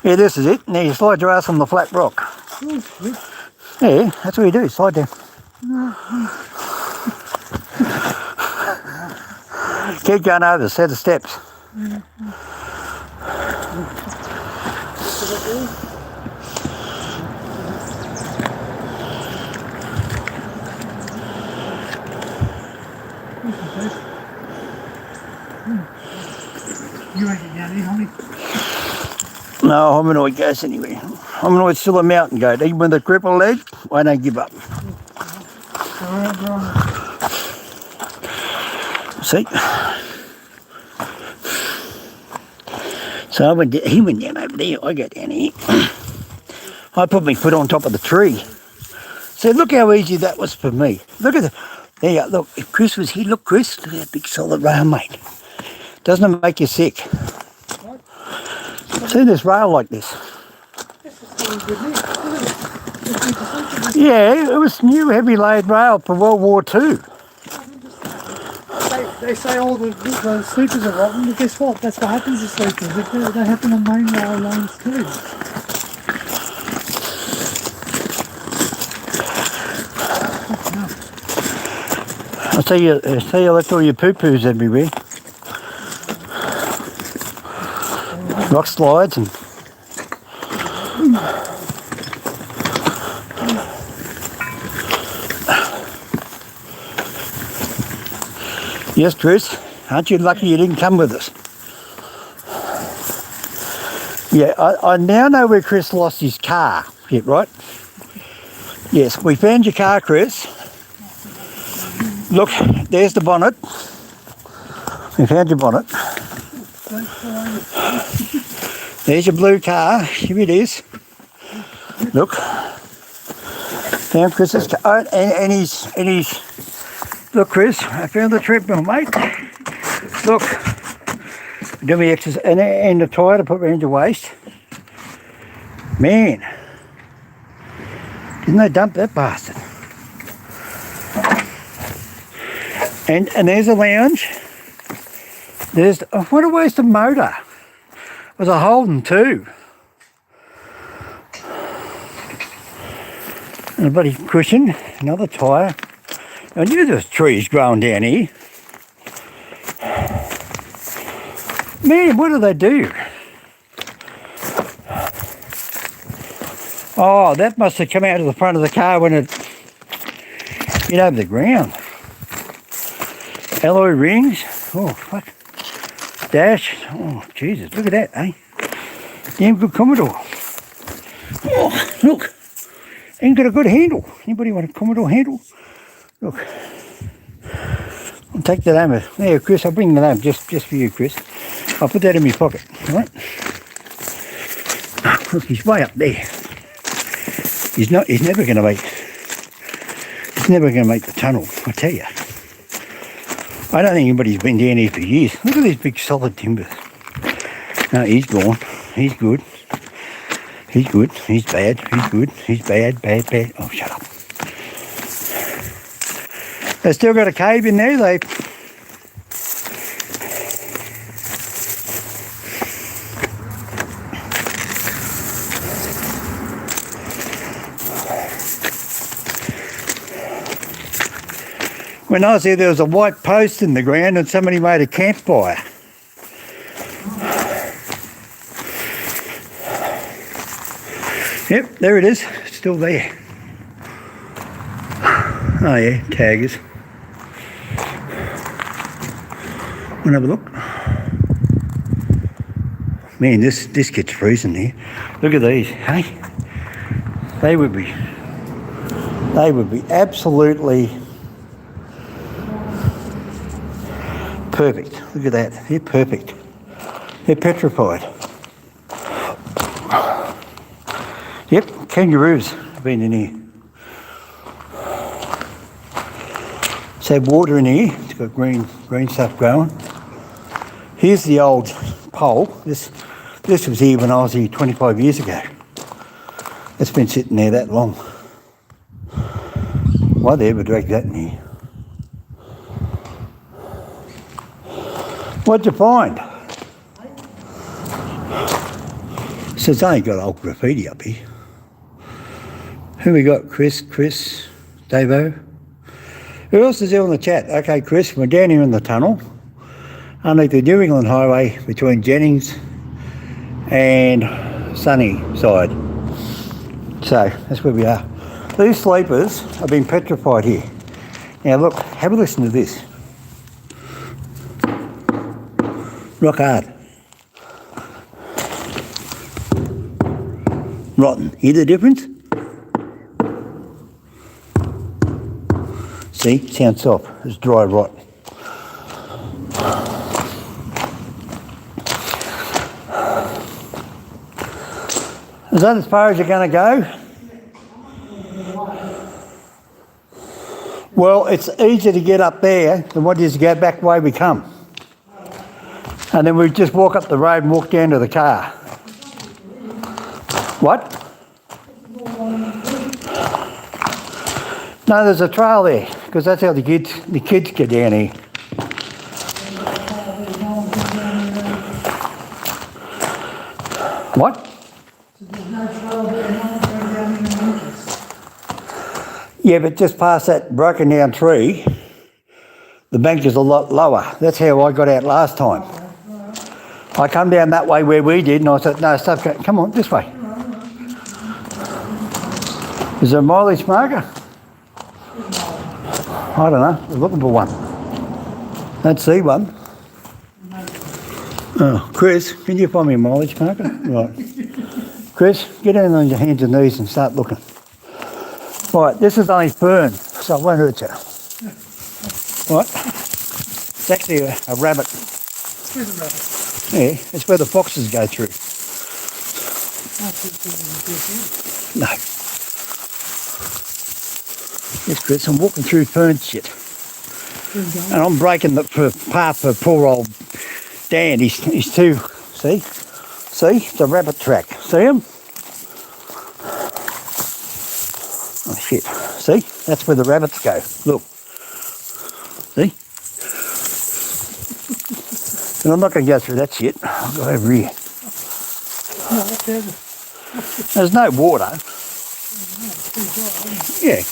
A: Yeah, this is it. Now you slide your ass on the flat rock. Yeah, that's what you do. Slide down. Keep going over a set of steps.
B: You won't get down here, honey.
A: No, hominoid goes anywhere. Hominoid's still a mountain goat. Even with a crippled leg, I don't give up. See? So he went down over there, I got down here. I put my foot on top of the tree. So look how easy that was for me. Look at the, there you go, look, if Chris was here, look Chris, look at that big solid rail, mate. Doesn't it make you sick? See this rail like this? Yeah, it was new heavy laid rail for World War II.
B: They say all the sleepers are rotten, but guess what? That's what happens to sleepers. They happen on main rail lines too.
A: I see you left all your poo-poos everywhere. Rock slides and... Yes, Chris, aren't you lucky you didn't come with us? Yeah, I now know where Chris lost his car. Yeah, right? Yes, we found your car, Chris. Look, there's the bonnet. We found your bonnet. There's your blue car. Here it is. Look. Found Chris's car. Oh, and he's... Look, Chris, I found the treadmill, mate. Look. Do me exercise. And the tyre to put around your waist. Man. Didn't they dump that bastard? And there's a lounge. There's... Oh, what a waste of motor. It was a Holden too. And a bloody cushion, another tyre. I knew there was trees growing down here. Man, what do they do? Oh, that must have come out of the front of the car when it hit over the ground. Alloy rings. Oh, fuck. Dash. Oh, Jesus, look at that, eh? Damn good Commodore. Oh, look. Ain't got a good handle. Anybody want a Commodore handle? Look. I'll take that home. There, Chris, I'll bring that home just for you, Chris. I'll put that in my pocket, all right? Look, he's way up there. He's never gonna make the tunnel, I tell you. I don't think anybody's been down here for years. Look at these big solid timbers. No, he's gone. He's good. He's good. He's bad. He's good. He's bad, bad, bad. Oh, shut up. They still got a cave in there. When I was there was a white post in the ground and somebody made a campfire. Yep, there it is. It's still there. Oh yeah, taggers. Want to have a look? Man, this gets freezing here. Look at these, hey? They would be absolutely perfect. Look at that. They're perfect. They're petrified. Yep, kangaroos have been in here. So water in here, it's got green stuff growing. Here's the old pole. This was here when I was here 25 years ago. It's been sitting there that long. Why they ever dragged that in here? What'd you find? So it's only got old graffiti up here. Who we got? Chris, Davo. Who else is there on the chat? Okay, Chris, we're down here in the tunnel, underneath the New England Highway between Jennings and Sunnyside. So that's where we are. These sleepers have been petrified here. Now look, have a listen to this. Rock hard. Rotten. Hear the difference? See, sounds soft. It's dry rot. Is that as far as you're going to go? Well, it's easier to get up there than what it is to go back the way we come. And then we just walk up the road and walk down to the car. What? No, there's a trail there, because that's how the kids get down here. What? Yeah, but just past that broken down tree, the bank is a lot lower. That's how I got out last time. I come down that way where we did, and I said, no, stop, come on, this way. Is there a mileage marker? I don't know, we're looking for one. Don't see one. Oh, Chris, can you find me a mileage marker? Right. Chris, get down on your hands and knees and start looking. Right, this is only fern, so it won't hurt you. What? It's actually a rabbit.
B: Where's a rabbit?
A: Yeah, it's where the foxes go through. No. Yes, Chris, I'm walking through fern shit. And I'm breaking the path for poor old Dan. He's too, see? See? It's a rabbit track. See him? Oh shit. See? That's where the rabbits go. Look. See? And I'm not going to go through that shit. I'll go over here. There's no water. Yeah.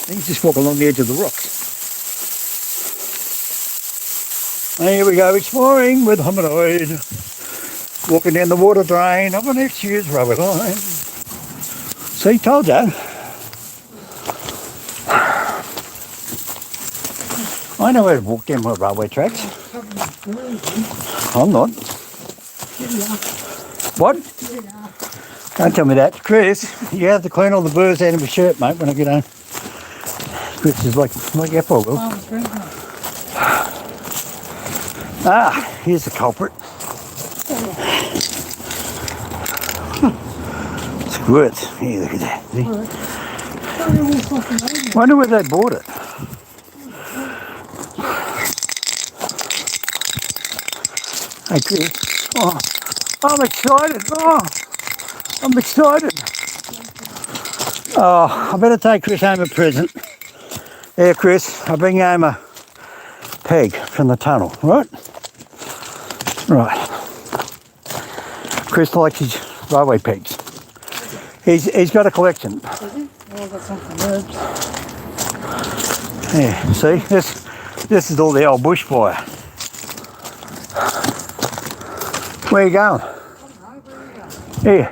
A: You just walk along the edge of the rocks. And here we go, exploring with HOMINOID. Walking down the water drain of an next year's railway line. See, told you. I know where to walk down my railway tracks. I'm not. What? Don't tell me that. Chris, you have to clean all the burrs out of my shirt, mate, when I get home. Chris is like apple will. Ah, here's the culprit. Squirts. Here, look at that. See? Wonder where they bought it. Hey, Chris. Oh, I'm excited. Oh, I'm excited. Oh, I better take Chris home a present. There, Chris, I bring home a peg from the tunnel, right? Right. Chris likes his railway pegs. He's got a collection.
B: Oh, I've got some from herbs.
A: Yeah, see, this is all the old bushfire. Where are you going? Here.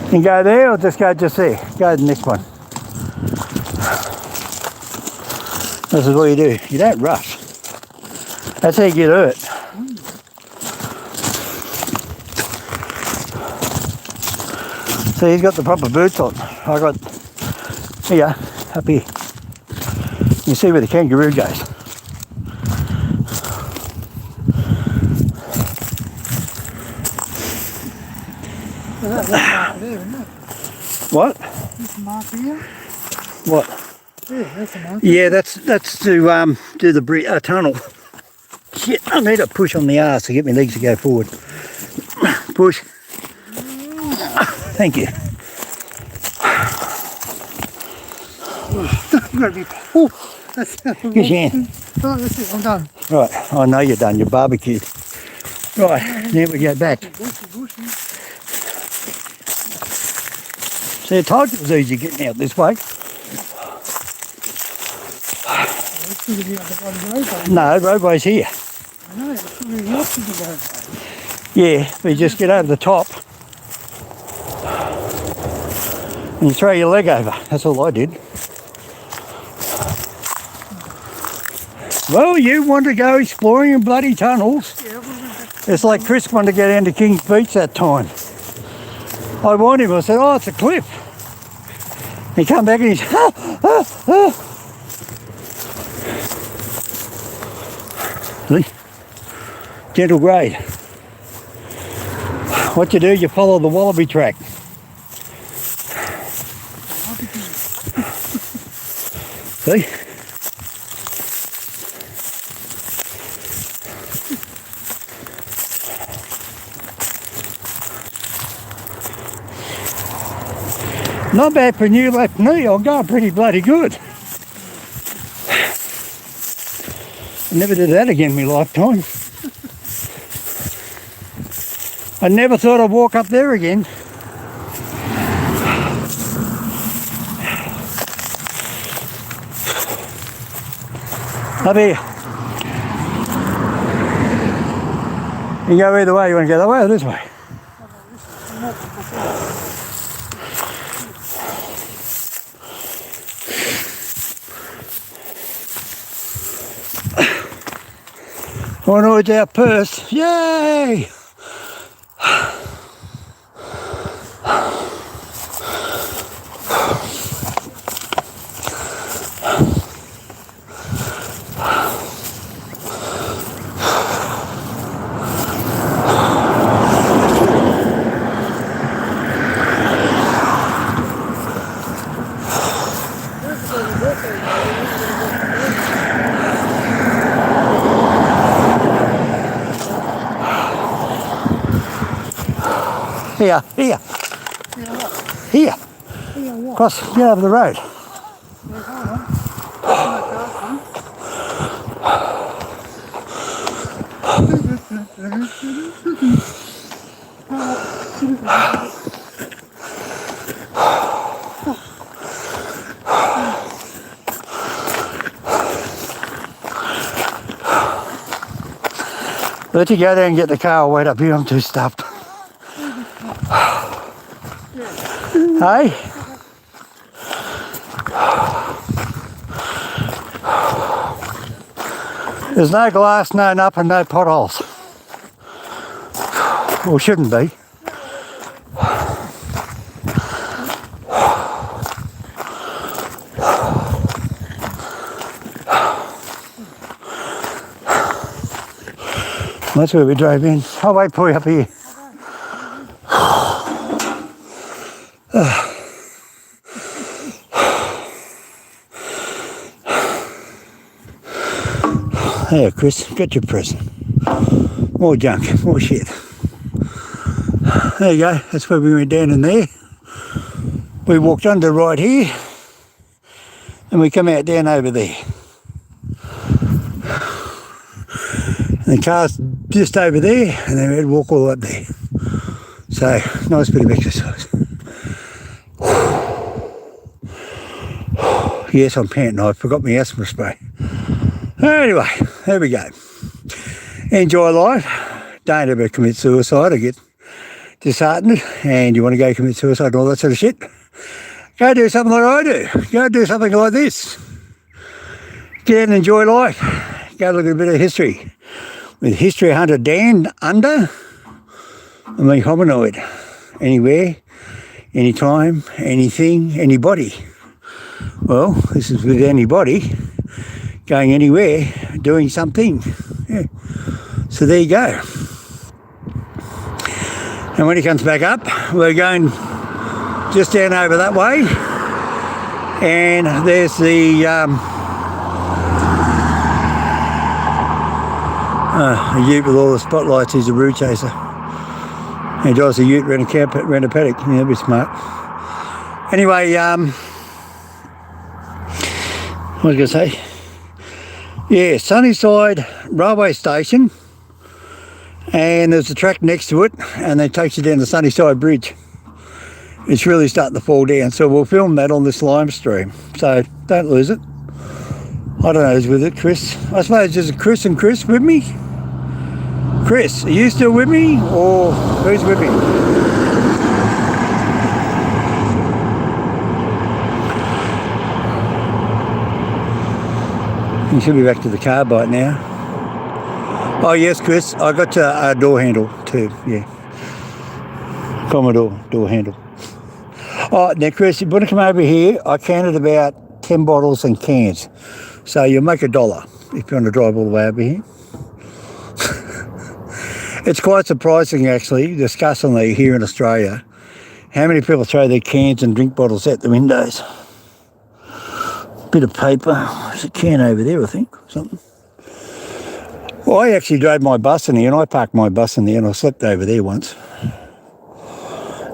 A: You can go there or just go just there. Go to the next one. This is what you do. You don't rush. That's how you get hurt. See, he's got the proper boots on. I got, here, up here. You see where the kangaroo goes.
B: That's mark there, isn't it?
A: What?
B: This mark here?
A: What?
B: Yeah, that's a monkey.
A: Yeah, that's to do the tunnel. Shit, I need a push on the arse to get my legs to go forward. Push. Thank you.
B: You've got to be... Oh, that's...
A: Good hand.
B: Oh, that's it, I'm done.
A: Right, I know you're done, you're barbecued. Right, now we go back.
B: Bushy.
A: See, I told you it was easy getting out this way.
B: Let's figure out the bloody roadway.
A: No, roadway's here.
B: I know, it's really up to the roadway.
A: Yeah, but you just get over the top and you throw your leg over. That's all I did. Well, you want to go exploring in bloody tunnels.
B: Yeah,
A: It's like Chris wanted to get down to King's Beach that time. I warned him, I said, oh, it's a cliff. He come back and he's, See? Gentle grade. What you do, you follow the wallaby track. See? Not bad for a new left knee, I'm going pretty bloody good. I never did that again in my lifetime. I never thought I'd walk up there again. Up here. You can go either way, you want to go that way or this way? Hominoid's our purse. Yay! Here.
B: Yeah, what?
A: Here.
B: Yeah, what?
A: Cross, get over the road.
B: Yeah, hold on.
A: Let you go there and get the car, I'll wait up here, I'm too stuffed. Hey? There's no glass, no nothing, no potholes. Or shouldn't be. That's where we drove in. I'll wait for you up here. There, Chris, get your present. More junk, more shit. There you go, that's where we went down in there. We walked under right here and we come out down over there. And the car's just over there and then we'd walk all up there. So, nice bit of exercise. Yes, I'm panting, I forgot my asthma spray. Anyway, there we go. Enjoy life. Don't ever commit suicide or get disheartened and you want to go commit suicide and all that sort of shit. Go do something like I do. Go do something like this. Get out and enjoy life. Go look at a bit of history. With History Hunter Dan Under, I mean Hominoid. Anywhere, anytime, anything, anybody. Well, this is with anybody. Going anywhere, doing something. Yeah. So there you go. And when he comes back up, we're going just down over that way. And there's the a ute with all the spotlights. He's a roo chaser. He drives a ute around a paddock. Yeah, that'd be smart. Anyway, what was I going to say? Yeah, Sunnyside railway station, and there's a track next to it, and it takes you down the Sunnyside Bridge. It's really starting to fall down, so we'll film that on this lime stream. So don't lose it. I don't know who's with it, Chris. I suppose there's Chris and Chris with me. Chris, are you still with me, or who's with me? You should be back to the car by now. Oh yes, Chris, I got a door handle too, yeah. Commodore door handle. Oh, now Chris, you want to come over here? I counted about 10 bottles and cans. So you'll make $1 if you want to drive all the way over here. It's quite surprising actually, disgustingly here in Australia, how many people throw their cans and drink bottles out the windows. Bit of paper, there's a can over there I think, or something. Well, I actually drove my bus in here and I parked my bus in there and I slept over there once.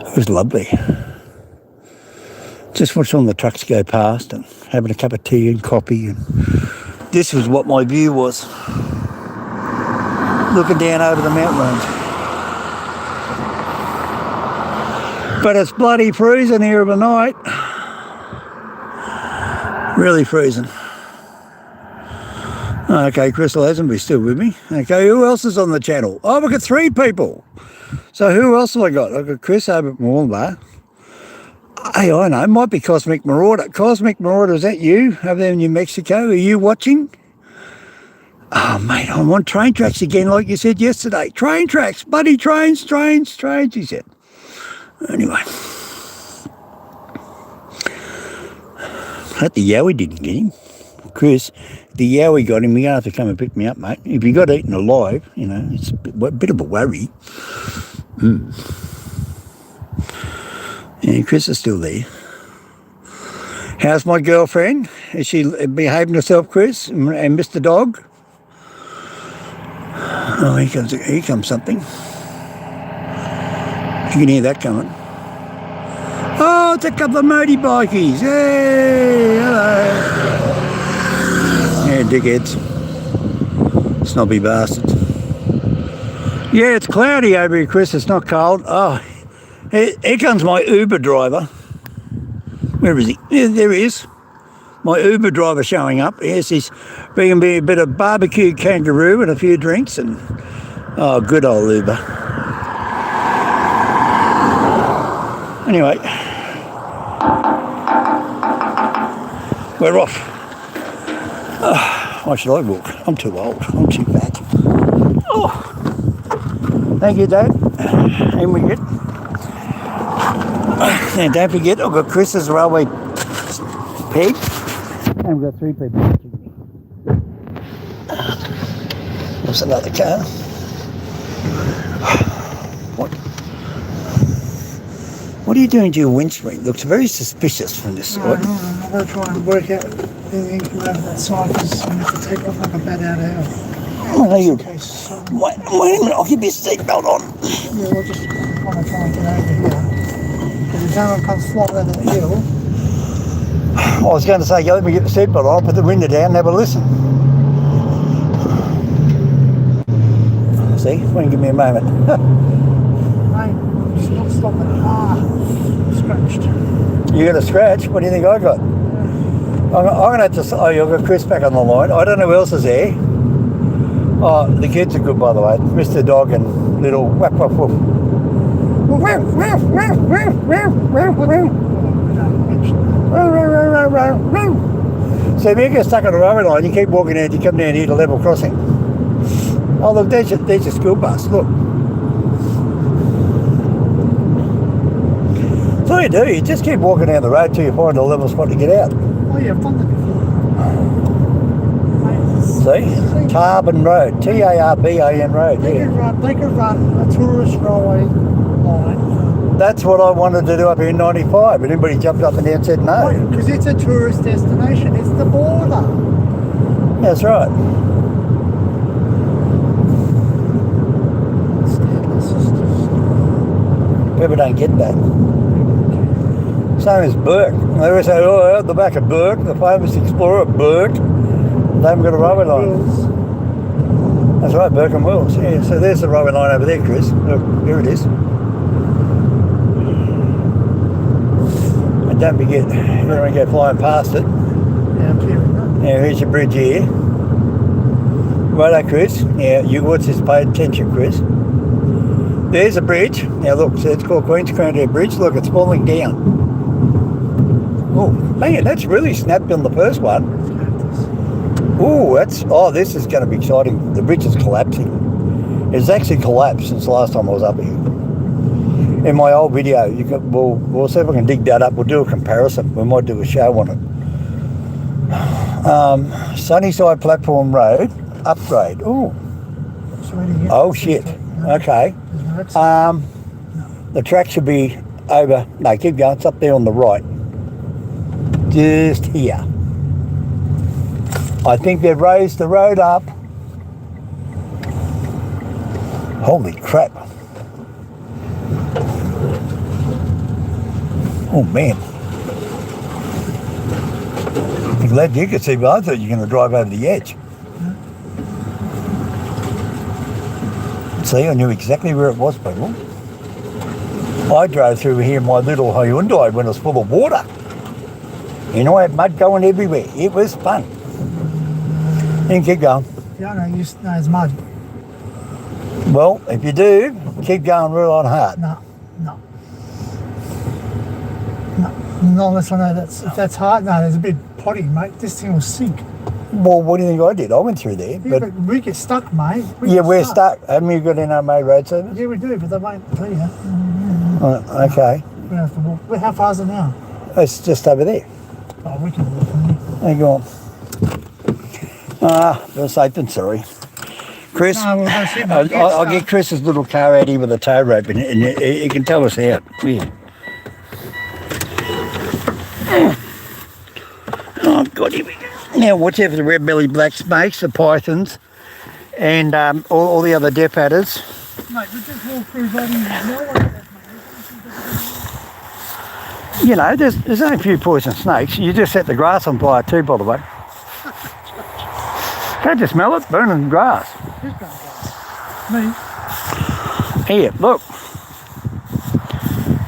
A: It was lovely. Just watching all the trucks go past and having a cup of tea and coffee, and this was what my view was. Looking down over the mountain range. But it's bloody freezing here overnight. Really freezing. Okay, Crystal Hasenby's still with me. Okay, who else is on the channel? Oh, we've got 3 people. So who else have I got? I've got Chris over at Wallangarra. Hey, I know, it might be Cosmic Marauder. Cosmic Marauder, is that you over there in New Mexico? Are you watching? Oh, mate, I'm on train tracks again, like you said yesterday. Train tracks, bloody trains, he said. Anyway. Hope the Yowie didn't get him. Chris, the Yowie got him. You're going to have to come and pick me up, mate. If you got eaten alive, you know, it's a bit of a worry. And Chris is still there. How's my girlfriend? Is she behaving herself, Chris? And Mr. Dog? Oh, here comes something. You can hear that coming. Oh, it's a couple of motorbikes. Hey, hello. Yeah, dickheads. Snobby bastards. Yeah, it's cloudy over here, Chris. It's not cold. Oh, here comes my Uber driver. Where is he? Yeah, there he is. My Uber driver showing up. Yes, he's bringing me a bit of barbecue kangaroo and a few drinks, and oh, good old Uber. Anyway, we're off. Why should I walk? I'm too old. I'm too fat. Oh, thank you, Dave. And we get. And don't forget, I've got Chris's railway peg. And we've got 3 people watching me. There's another car. What are you doing to your windscreen? Looks very suspicious from this side.
B: I'm going to try and work out anything from over that side because I have to take off like a bat out of house.
A: Oh, no, you. Wait a minute, I'll keep your seatbelt on.
B: Yeah, we'll just want to try and get over here. Because if someone comes flying over the hill.
A: I was going to say, let me get the seatbelt on, put the window down and have a listen. See, won't give me a moment.
B: Mate, it's not stopping. Scratched.
A: You got a scratch? What do you think I got? I'm going to have to... Oh, you've got Chris back on the line. I don't know who else is there. Oh, the kids are good, by the way. Mr. Dog and little... Whack, whack, whack. So if you get stuck on the railway line, you keep walking out, you come down here to level crossing. Oh look, there's your school bus, look. That's all you do, you just keep walking down the road till you find a level spot to get out.
B: Oh yeah, I've done that before. Mate, it's
A: See? Tarban Road. T-A-R-B-A-N Road.
B: They
A: Yeah.
B: could run a tourist railway line.
A: That's what I wanted to do up here in 95, but everybody jumped up and down and said no.
B: Because it's a tourist destination. It's the border.
A: That's right. People don't get that. Same as Burke. They always say, oh, out the back of Burke, the famous explorer Burke, they haven't got a railway line. That's right, Burke and Wills. Yeah, so there's the railway line over there, Chris. Look, here it is. And don't forget, you don't want to go flying past it.
B: Yeah, I'm hearing that.
A: Now, here's your bridge here. Righto, Chris. Now, you what's this? Pay attention, Chris. There's a bridge. Now, look, so it's called Queen's Crown Bridge. Look, it's falling down. Oh, man, that's really snapped on the first one. Oh, this is going to be exciting. The bridge is collapsing. It's actually collapsed since the last time I was up here. In my old video, we'll see if I can dig that up. We'll do a comparison. We might do a show on it. Sunnyside Platform Road, upgrade. Oh. Oh, shit. Okay. The track should be over. No, keep going. It's up there on the right. Just here. I think they've raised the road up. Holy crap. Oh man. I'm glad you could see, but I thought you were going to drive over the edge. See, I knew exactly where it was, people. I drove through here in my little Hyundai when it was full of water. You know, I had mud going everywhere. It was fun. You can keep going.
B: Yeah, no, it's mud.
A: Well, if you do, keep going real on hard.
B: No. Not unless I know if that's hard. No, there's a bit potty, mate. This thing will sink.
A: Well, what do you think I did? I went through there.
B: Yeah, but we get stuck, mate.
A: We're stuck. Haven't you got NRMA road service?
B: Yeah, we do, but they won't tell you.
A: Okay.
B: We have to walk. How far is it now?
A: It's just over there.
B: Oh, we can walk from here.
A: Hang on. Feel safe and sorry. Chris,
B: No,
A: I'll get Chris's little car out here with a tow rope and he can tell us out. Yeah. Oh, God, here we go. Now, watch out for the red-bellied black snakes, the pythons, and all the other deaf adders.
B: Mate, we just walk through bloody nowhere.
A: You know, there's only a few poison snakes. You just set the grass on fire too, by the way. Can't you smell it? Burning grass.
B: Me?
A: Here, look.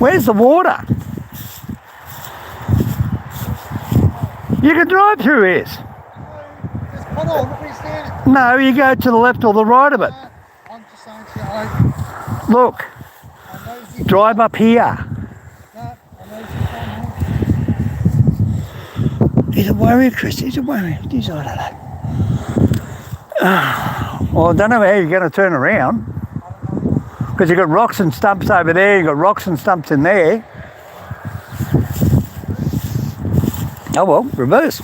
A: Where's the water? You can drive through this.
B: Just hold on, look where you're standing.
A: No, you go to the left or the right of it.
B: I'm just saying to you,
A: Look, drive up here. He's a warrior, Chris. He's a warrior. He's, I don't know. Well, I don't know how you're going to turn around. Because you've got rocks and stumps over there. You've got rocks and stumps in there. Oh, well, reverse.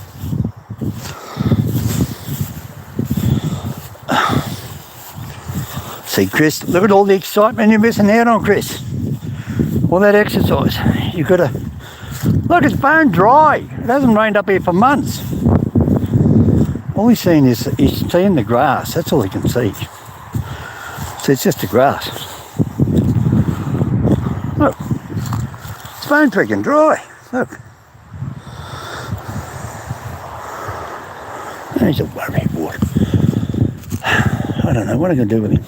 A: See, Chris, look at all the excitement you're missing out on, Chris. All that exercise. You've got to... Look, it's bone dry. It hasn't rained up here for months. All he's seeing is the grass. That's all he can see. So it's just the grass. Look. It's bone freaking dry. Look. He's a worry boy. I don't know what I'm going to do with him.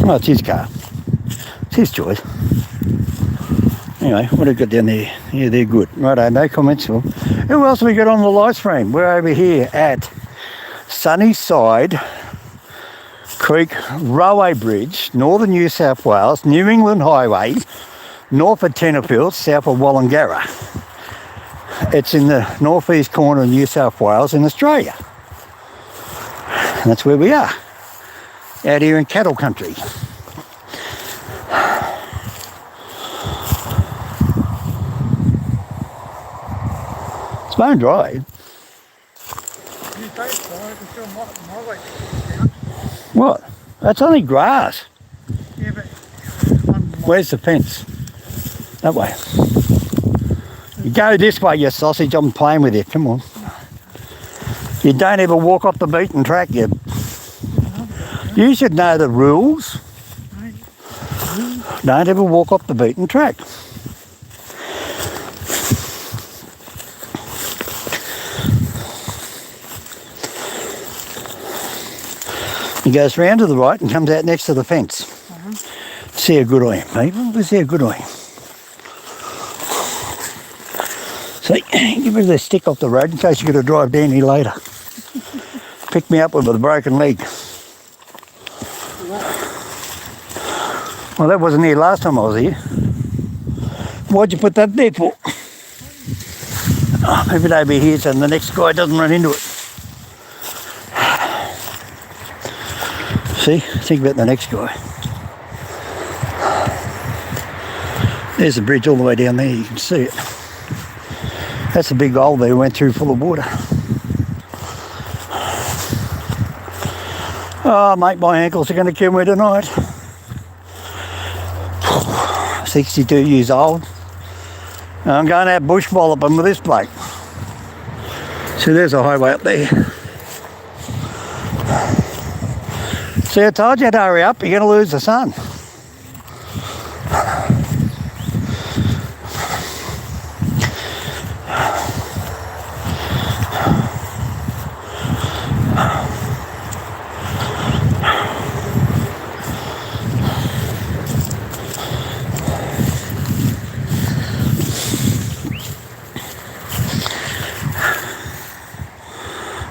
A: Oh, it's his car. It's his choice. Anyway, what have we got down there? Yeah, they're good. Righto, no comments. Who else have we got on the live stream? We're over here at Sunnyside Creek Railway Bridge, northern New South Wales, New England Highway, north of Tenterfield, south of Wallangarra. It's in the northeast corner of New South Wales in Australia. And that's where we are, out here in cattle country. It's bone dry.
B: Still my way down.
A: What? That's only grass.
B: Yeah, but
A: Where's the fence? That way. You go this way, you sausage. I'm playing with you. Come on. You don't ever walk off the beaten track. You should know the rules. Don't ever walk off the beaten track. He goes round to the right and comes out next to the fence. See how good I am, people. Let's see how good I am. See, give me the stick off the road in case you're going to drive down here later. Pick me up with a broken leg. Well, that wasn't here last time I was here. Why'd you put that there for? Oh, maybe they'll be here so the next guy doesn't run into it. See, think about the next guy. There's the bridge all the way down there, you can see it. That's a big hole they went through full of water. Oh, mate, my ankles are going to kill me tonight. 62 years old. I'm going out bush walloping with this bloke. See, there's a highway up there. See, I told you to hurry up, you're going to lose the sun.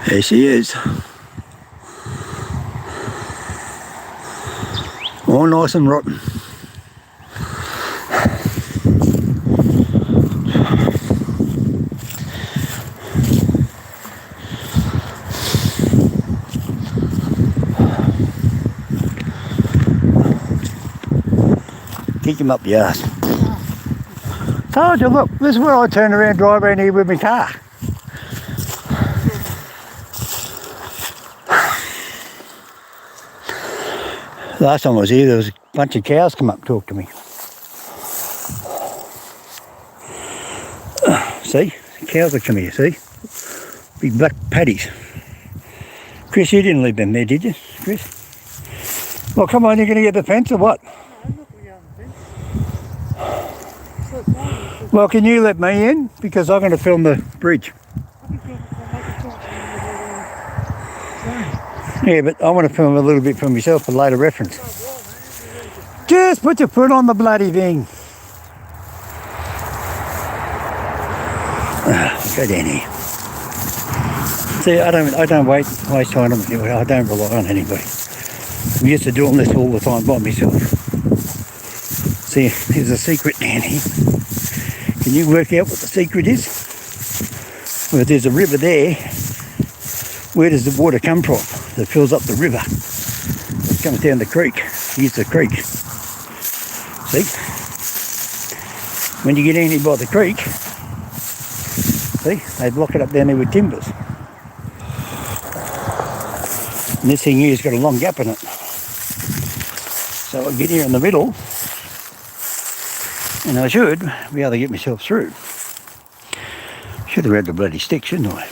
A: There she is. All nice and rotten. Kick him up the arse. Told you, look, this is where I turn around and drive around here with my car. Last time I was here, there was a bunch of cows come up and talk to me. See? Cows that come here, see? Big black paddies. Chris, you didn't leave them there, did you, Chris? Well, come on, you're going to get the fence or what?
B: No, I'm not going to go on the fence.
A: Well, can you let me in? Because I'm going to film the bridge. Yeah, but I want to film a little bit for myself for later reference. Just put your foot on the bloody thing. Go down here. See, I don't waste time on anybody. I don't rely on anybody. I'm used to doing this all the time by myself. See, there's a secret down here. Can you work out what the secret is? Well, there's a river there. Where does the water come from that fills up the river? It comes down the creek. Here's the creek. See? When you get in here by the creek, see, they block it up down there with timbers. And this thing here's got a long gap in it. So I get here in the middle, and I should be able to get myself through. Should have grabbed the bloody stick, shouldn't I?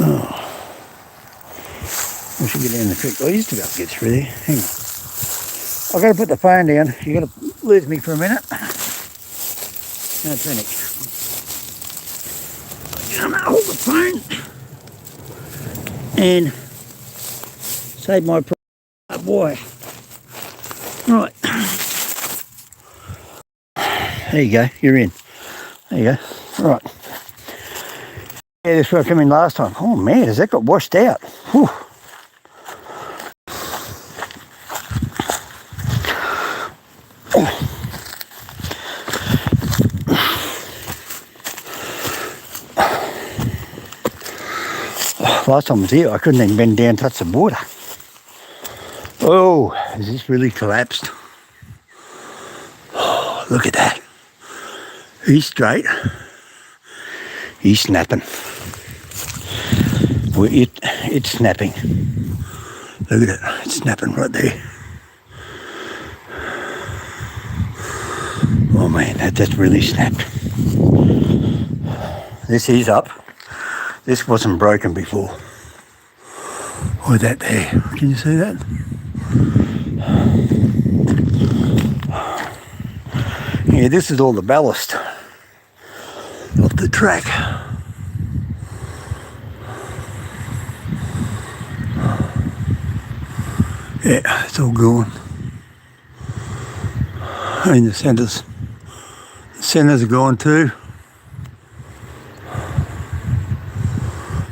A: Oh. I should get down the creek. I used to be able to get through there. Hang on. I've got to put the phone down. You've got to lose me for a minute. No panic. I'm going to hold the phone and save my boy. Right. There you go. You're in. There you go. Right. Yeah, this is where I came in last time. Oh man, has that got washed out? Whew. Last time I was here, I couldn't even bend down and touch the water. Oh, has this really collapsed? Oh, look at that. He's straight. He's snapping. Well, it's snapping. Look at it, it's snapping right there. Oh man, that's really snapped. This is up. This wasn't broken before. Oh, that there. Can you see that? Yeah, this is all the ballast of the track. Yeah, it's all gone. And the centres are gone too.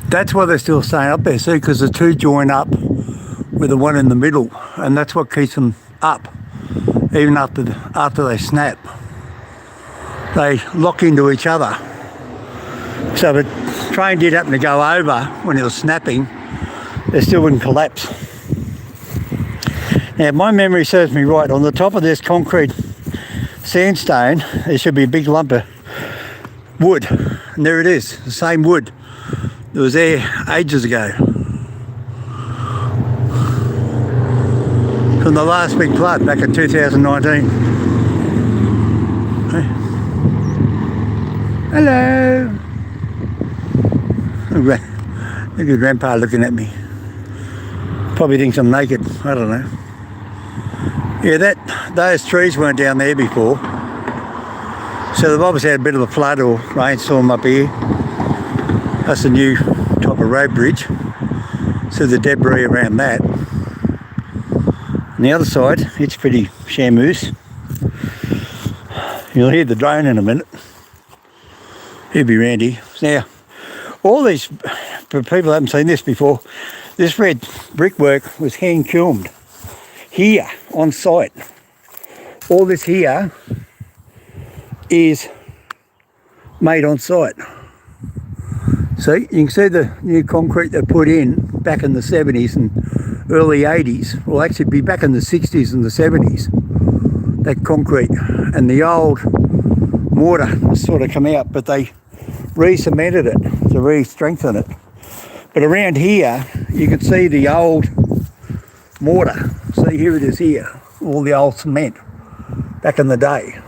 A: That's why they're still staying up there, see, because the two join up with the one in the middle, and that's what keeps them up, even after they snap. They lock into each other. So if a train did happen to go over when it was snapping, they still wouldn't collapse. Now, if my memory serves me right, on the top of this concrete sandstone, there should be a big lump of wood. And there it is, the same wood that was there ages ago. From the last big flood back in 2019. Hello. Look at Grandpa looking at me. Probably thinks I'm naked, I don't know. Yeah, those trees weren't down there before. So they've obviously had a bit of a flood or rainstorm up here. That's a new type of road bridge. So the debris around that. On the other side, it's pretty shamoose. You'll hear the drone in a minute. He'll be Randy. Now, all these, for people who haven't seen this before, this red brickwork was hand kilned here on site. All this here is made on site. See, you can see the new concrete they put in back in the 70s and early 80s. Well, actually be back in the 60s and the 70s. That concrete and the old mortar sort of come out, but they re-cemented it to re-strengthen it. But around here, you can see the old mortar. See, here it is here, all the old cement back in the day.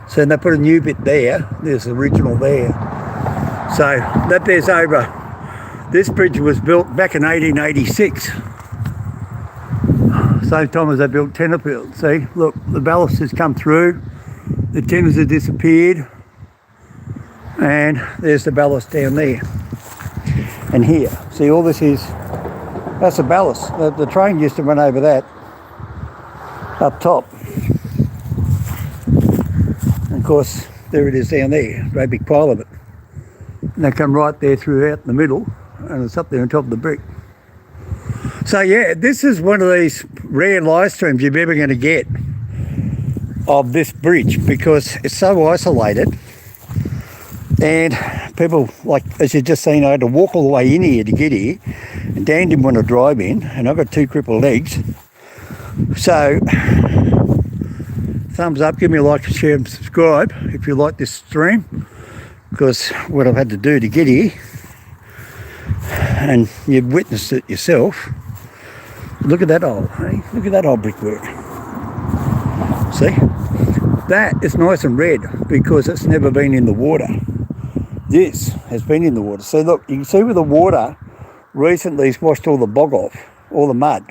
A: So they put a new bit there. There's the original there. So that there's over. This bridge was built back in 1886. Same time as they built Tenterfield. See, look, the ballast has come through. The timbers have disappeared. And there's the ballast down there. And here. See, all this is, that's the ballast. The train used to run over that up top. And of course, there it is down there, a great big pile of it. And they come right there throughout the middle, and it's up there on top of the brick. So yeah, this is one of these rare live streams you're ever going to get of this bridge, because it's so isolated. And people, like, as you've just seen, I had to walk all the way in here to get here. And Dan didn't want to drive in, and I've got 2 crippled legs. So, thumbs up, give me a like, share and subscribe if you like this stream, because what I've had to do to get here, and you've witnessed it yourself. Look at that hole, hey? Look at that old brickwork. See? That is nice and red because it's never been in the water. This has been in the water. So look, you can see where the water recently has washed all the bog off, all the mud.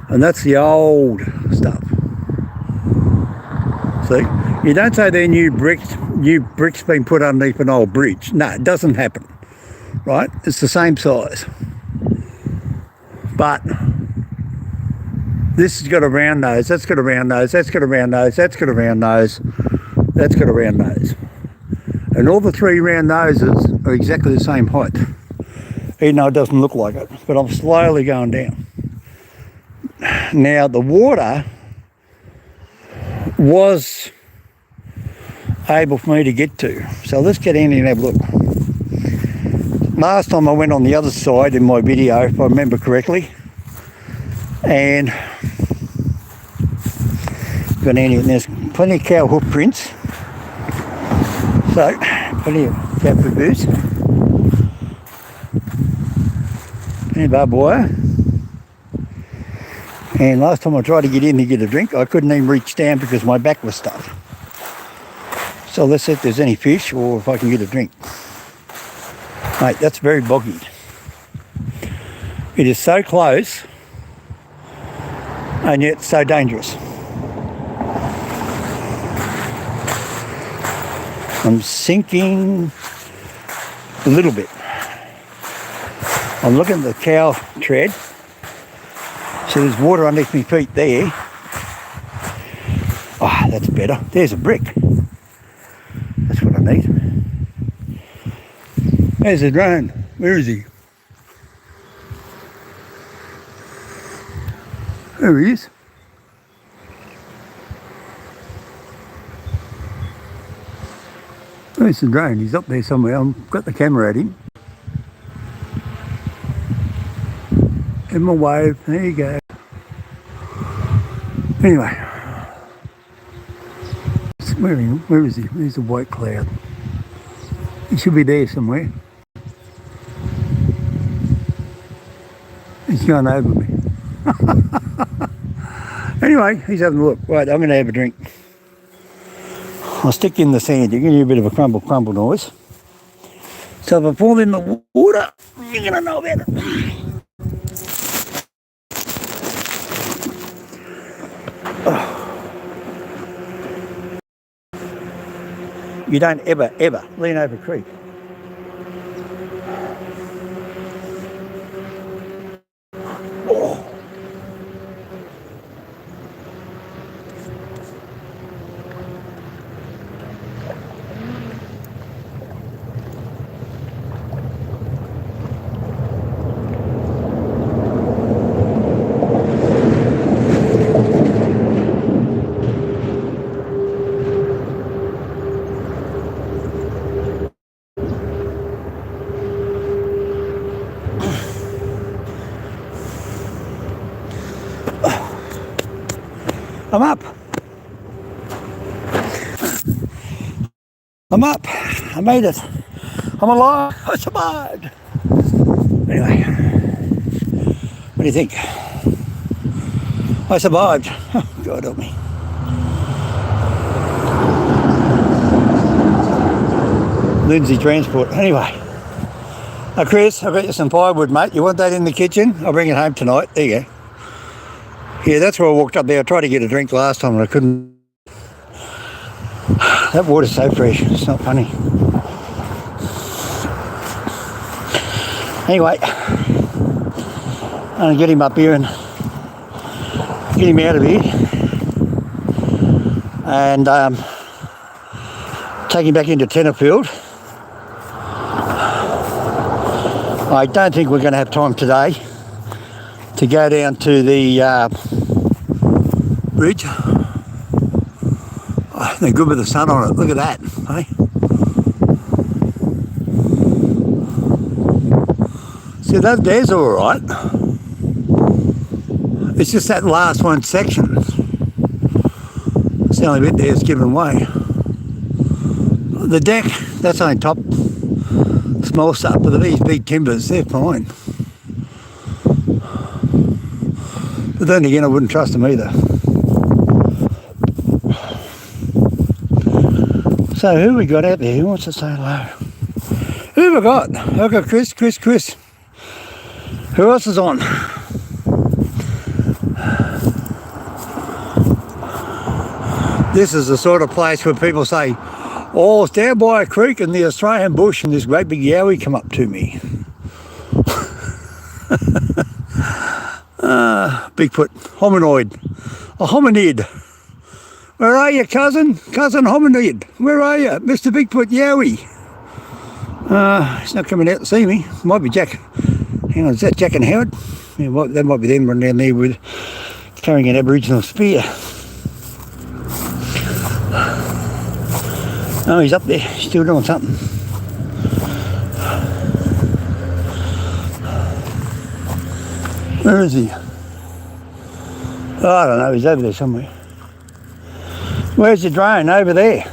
A: And that's the old stuff. See? You don't say they're new bricks being put underneath an old bridge. No, it doesn't happen. Right? It's the same size. But this has got a round nose, that's got a round nose, that's got a round nose, that's got a round nose, that's got a round nose. And all the 3 round noses are exactly the same height, even though it doesn't look like it. But I'm slowly going down. Now, the water was able for me to get to. So let's get in and have a look. Last time I went on the other side in my video, if I remember correctly, and got in here, and there's plenty of cow hoof prints. So, plenty of cow hoof boots. and barbed wire. And last time I tried to get in to get a drink, I couldn't even reach down because my back was stuck. So let's see if there's any fish or if I can get a drink. Mate, that's very boggy. It is so close and yet so dangerous. I'm sinking a little bit. I'm looking at the cow tread. So there's water underneath my feet there. Oh, that's better. There's a brick. That's what I need. There's the drone. Where is he? There he is. There's the drone. He's up there somewhere. I've got the camera at him. In my wave. There you go. Anyway. Where is he? There's a white cloud. He should be there somewhere. He's going over me. Anyway, he's having a look. Right, I'm going to have a drink. I'll stick in the sand. You're going to hear a bit of a crumble noise. So if I fall in the water, you're going to know about it. You don't ever lean over a creek. Oh. I'm up. I'm up. I made it. I'm alive. I survived. Anyway, what do you think? I survived. God help me. Lindsay Transport. Anyway. Chris, I got you some firewood, mate. You want that in the kitchen? I'll bring it home tonight. There you go. Yeah, that's where I walked up there. I tried to get a drink last time and I couldn't. That water's so fresh. It's not funny. Anyway, I'm going to get him up here and get him out of here and take him back into Tenterfield. I don't think we're going to have time today to go down to the bridge. Oh, they're good with the sun on it. Look at that, hey? See, that there's all right. It's just that last one section. It's the only bit there that's given way. The deck, that's only top, small stuff, but these big timbers, they're fine. But then again, I wouldn't trust them either. So who we got out there? Who wants to say hello? Who have I got? I've got Chris. Who else is on? This is the sort of place where people say, oh, it's down by a creek in the Australian bush and this great big yowie come up to me. Bigfoot, hominoid, a hominid. Where are you, cousin? Cousin hominid. Where are you, Mr. Bigfoot yowie? He's not coming out to see me. Might be Jack. Hang on, is that Jack and Howard? Yeah, well, that might be them running down there with carrying an Aboriginal spear. Oh, he's up there, still doing something. Where is he? Oh, I don't know, he's over there somewhere. Where's the drone? Over there.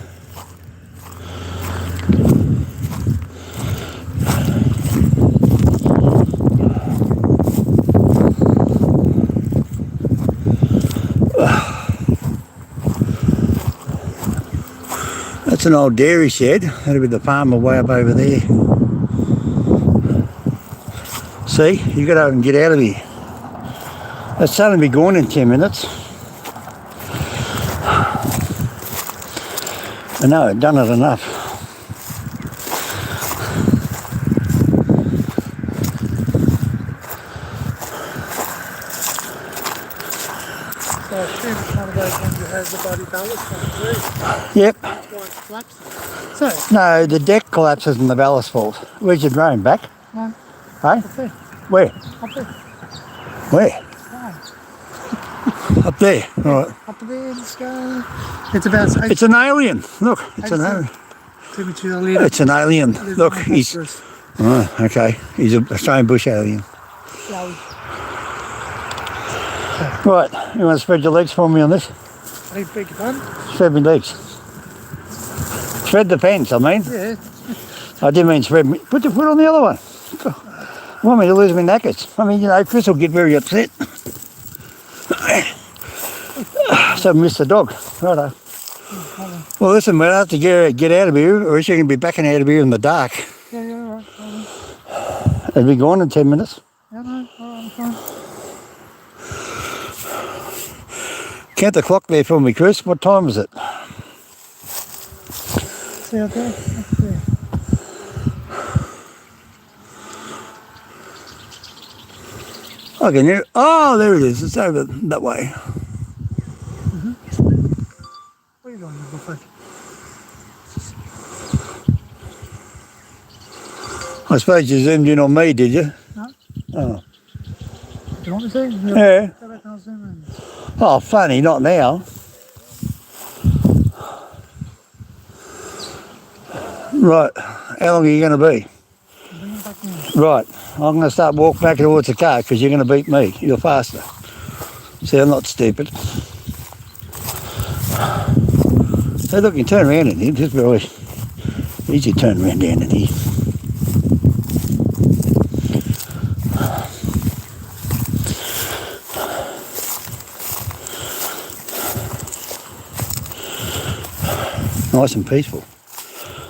A: That's an old dairy shed. That'll be the farmer way up over there. See, you got to get out of here. It's starting to be gone in 10 minutes. I know, I've done it enough.
B: So I assume it's one of those ones that has the bloody ballast on it too.
A: Yep.
B: That's why it's collapsing. So,
A: No, the deck collapses and the ballast falls. Where's your drone? Back?
B: no,
A: Hey?
B: up there.
A: Where?
B: Up there.
A: Where?
B: No.
A: Up there. All right.
B: Up there, let's go. It's about 8
A: It's an alien. Look, it's an alien. It's an alien. Look, he's... Oh, okay. He's an Australian bush alien. Right, you want to spread your legs for me on this?
B: I need to beg your pardon?
A: Spread my legs. Spread the pants, I mean.
B: Yeah.
A: I didn't mean spread me. Put your foot on the other one. You want me to lose my knackers? I mean, you know, Chris will get very upset. So miss the dog. Righto. Well, listen, we'll have to get out of here, or else you're going to be backing out of here in the dark.
B: Yeah, all right.
A: It'll be gone in 10 minutes.
B: Yeah, no, all right, I'm fine.
A: Count the clock there for me, Chris. What time is it?
B: See out there? Up there.
A: I can hear it. Oh, there it is. It's over that way.
B: What are you doing, little fuck?
A: I suppose you zoomed in on me, did you?
B: No.
A: Oh.
B: Do you want me to?
A: Yeah.
B: Go back and I'll zoom in.
A: Oh, funny, not now. Right, how long are you going to be?
B: Bring it back in.
A: Right, I'm going to start walking back towards the car because you're going to beat me. You're faster. See, I'm not stupid. Hey, look, you can turn around in here. Just very easy to turn around down in here. Nice and peaceful.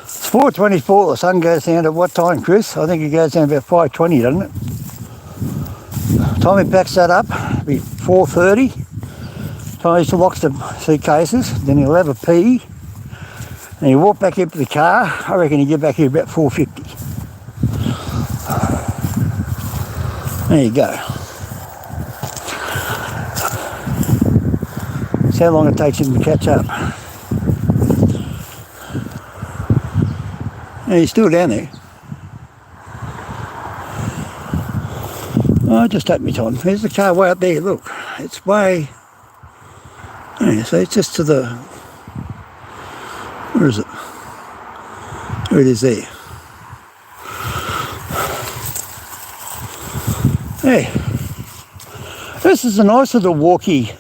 A: It's 4:24. The sun goes down at what time, Chris? I think it goes down about 5:20, doesn't it? Time he packs that up, it'll be 4:30. Time he locks the suitcases, then he'll have a pee, and he'll walk back into the car. I reckon he'll get back here about 4:50. There you go. That's how long it takes him to catch up. Yeah, he's still down there. Oh, just take me time. There's the car way up there, look. It's way... Yeah, so it's just to the... Where is it? There it is there. Hey. This is a nice little walkie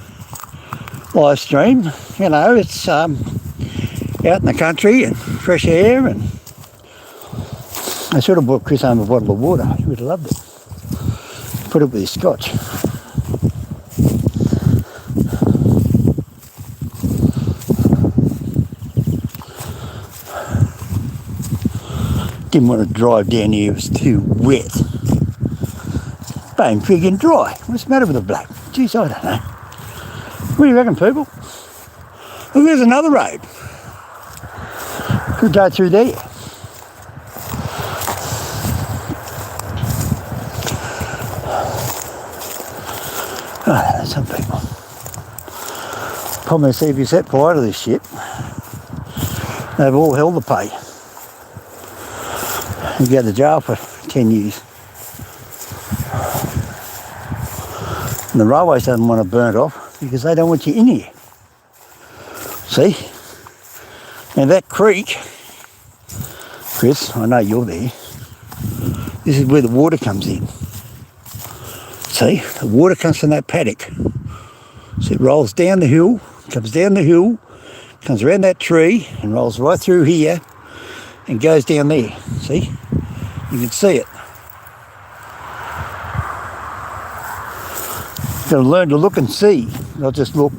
A: live stream. You know, it's out in the country and fresh air, and I should have brought Chris home a bottle of water. He would have loved it. Put it with his scotch. Didn't want to drive down here, it was too wet. Bone friggin' dry. What's the matter with the bloke? Jeez, I don't know. What do you reckon, people? Look, there's another road. Could go through there. Oh, there's some people. Problem is, see if you set fire to this shit, they've all hell to pay. You go to jail for 10 years. And the railways don't want it burnt off because they don't want you in here. See? Now that creek, Chris, I know you're there, this is where the water comes in. See, the water comes from that paddock. So it rolls down the hill, comes around that tree and rolls right through here and goes down there. See? You can see it. You've got to learn to look and see, not just look.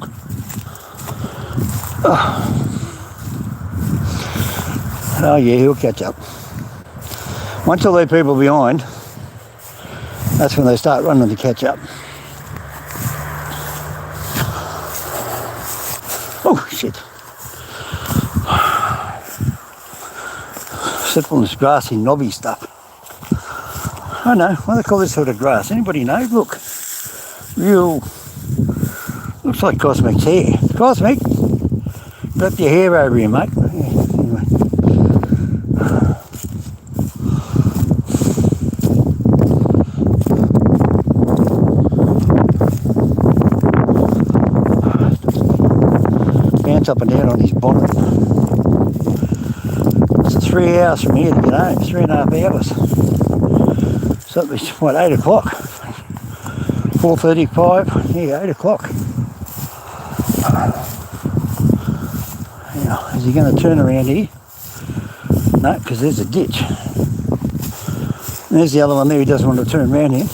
A: Oh yeah, he'll catch up. Once you leave people behind, that's when they start running to catch up. Oh shit. Sit on this grassy knobby stuff. I know, what do they call this sort of grass? Anybody know? Look. Real, looks like Cosmic's hair. Cosmic, wrap your hair over here, mate. Yeah, anyway. Bounce up and down on his bonnet. It's 3 hours from here to get home, 3.5 hours. So it's what, 8 o'clock? 4:35, yeah, 8 o'clock. Now, is he going to turn around here? No, because there's a ditch. And there's the other one there, he doesn't want to turn around here.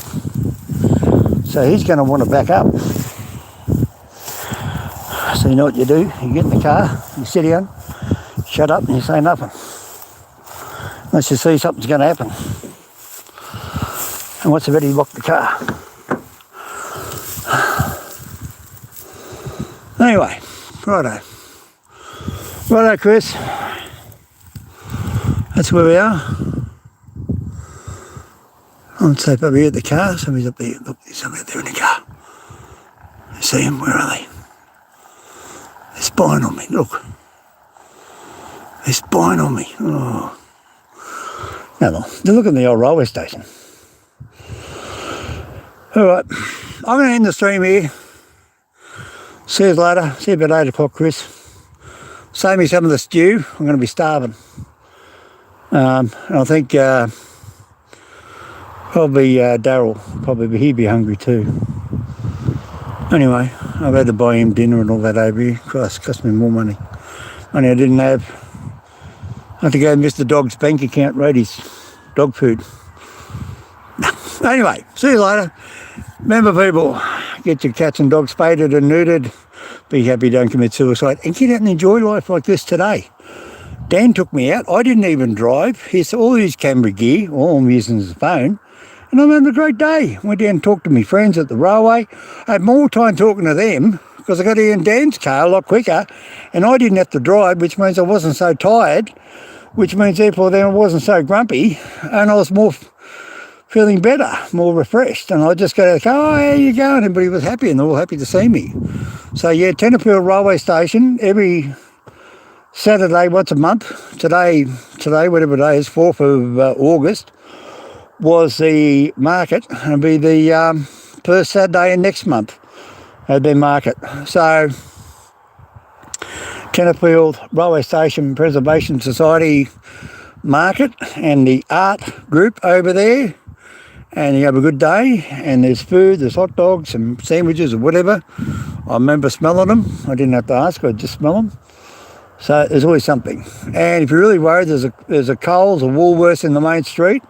A: So he's going to want to back up. So you know what you do? You get in the car, you sit down, shut up and you say nothing. Unless you see something's going to happen. And what's the better, you lock the car. Anyway, righto. Righto, Chris. That's where we are. I'm safe over here at the car. Somebody's up there. Look, there's somebody up there in the car. You see them? Where are they? They're spying on me. Look. They're spying on me. Oh. Now, they're looking at the old railway station. Alright. I'm going to end the stream here. See you later. See you about 8 o'clock, Chris. Save me some of the stew. I'm going to be starving. And I think probably Daryl, probably he'd be hungry too. Anyway, I've had to buy him dinner and all that over here. Cost me more money. Money I didn't have. I had to go and miss the dog's bank account, rate his dog food. Anyway, see you later. Remember, people, get your cats and dogs spaded and neutered. Be happy, don't commit suicide. And get out and enjoy life like this today. Dan took me out. I didn't even drive. He's all his camera gear. All I'm using is the phone. And I'm having a great day. Went down and talked to my friends at the railway. I had more time talking to them because I got in Dan's car a lot quicker. And I didn't have to drive, which means I wasn't so tired. Which means, therefore, then I wasn't so grumpy. And I was more feeling better, more refreshed. And I just got out of the car, oh, how you going? Everybody was happy and they're all happy to see me. So yeah, Tenterfield Railway Station, every Saturday once a month. Today, whatever day is, 4th of August, was the market. It'll be the first Saturday in next month, had been market. So Tenterfield Railway Station Preservation Society market and the art group over there. And you have a good day, and there's food, there's hot dogs and sandwiches or whatever. I remember smelling them. I didn't have to ask, I just smell them. So there's always something. And if you're really worried, there's a Coles or Woolworths in the main street,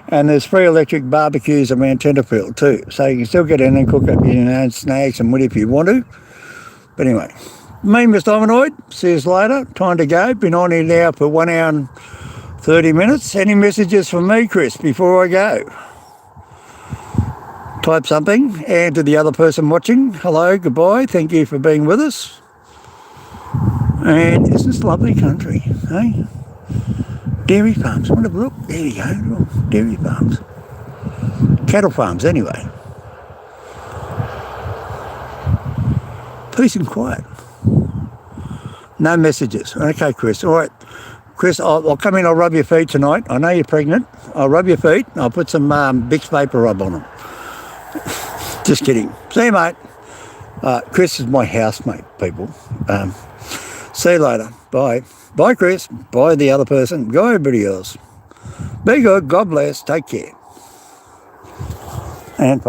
A: and there's free electric barbecues around Tenterfield too. So you can still get in and cook up your own snacks and whatever you want to. But anyway, me, Mr. HOMINOID, see you later. Time to go. Been on here now for 1 hour and 30 minutes. Any messages from me, Chris, before I go? Type something. And to the other person watching, hello, goodbye, thank you for being with us. And it's this lovely country, eh? Dairy farms, want to have a look? There you go, dairy farms. Cattle farms, anyway. Peace and quiet. No messages. Okay, Chris. All right. Chris, I'll come in, I'll rub your feet tonight. I know you're pregnant. I'll rub your feet. I'll put some Bix Vapor Rub on them. Just kidding. See you, mate. Chris is my housemate, people. See you later. Bye. Bye, Chris. Bye, the other person. Go, everybody else. Be good. God bless. Take care. And fuck.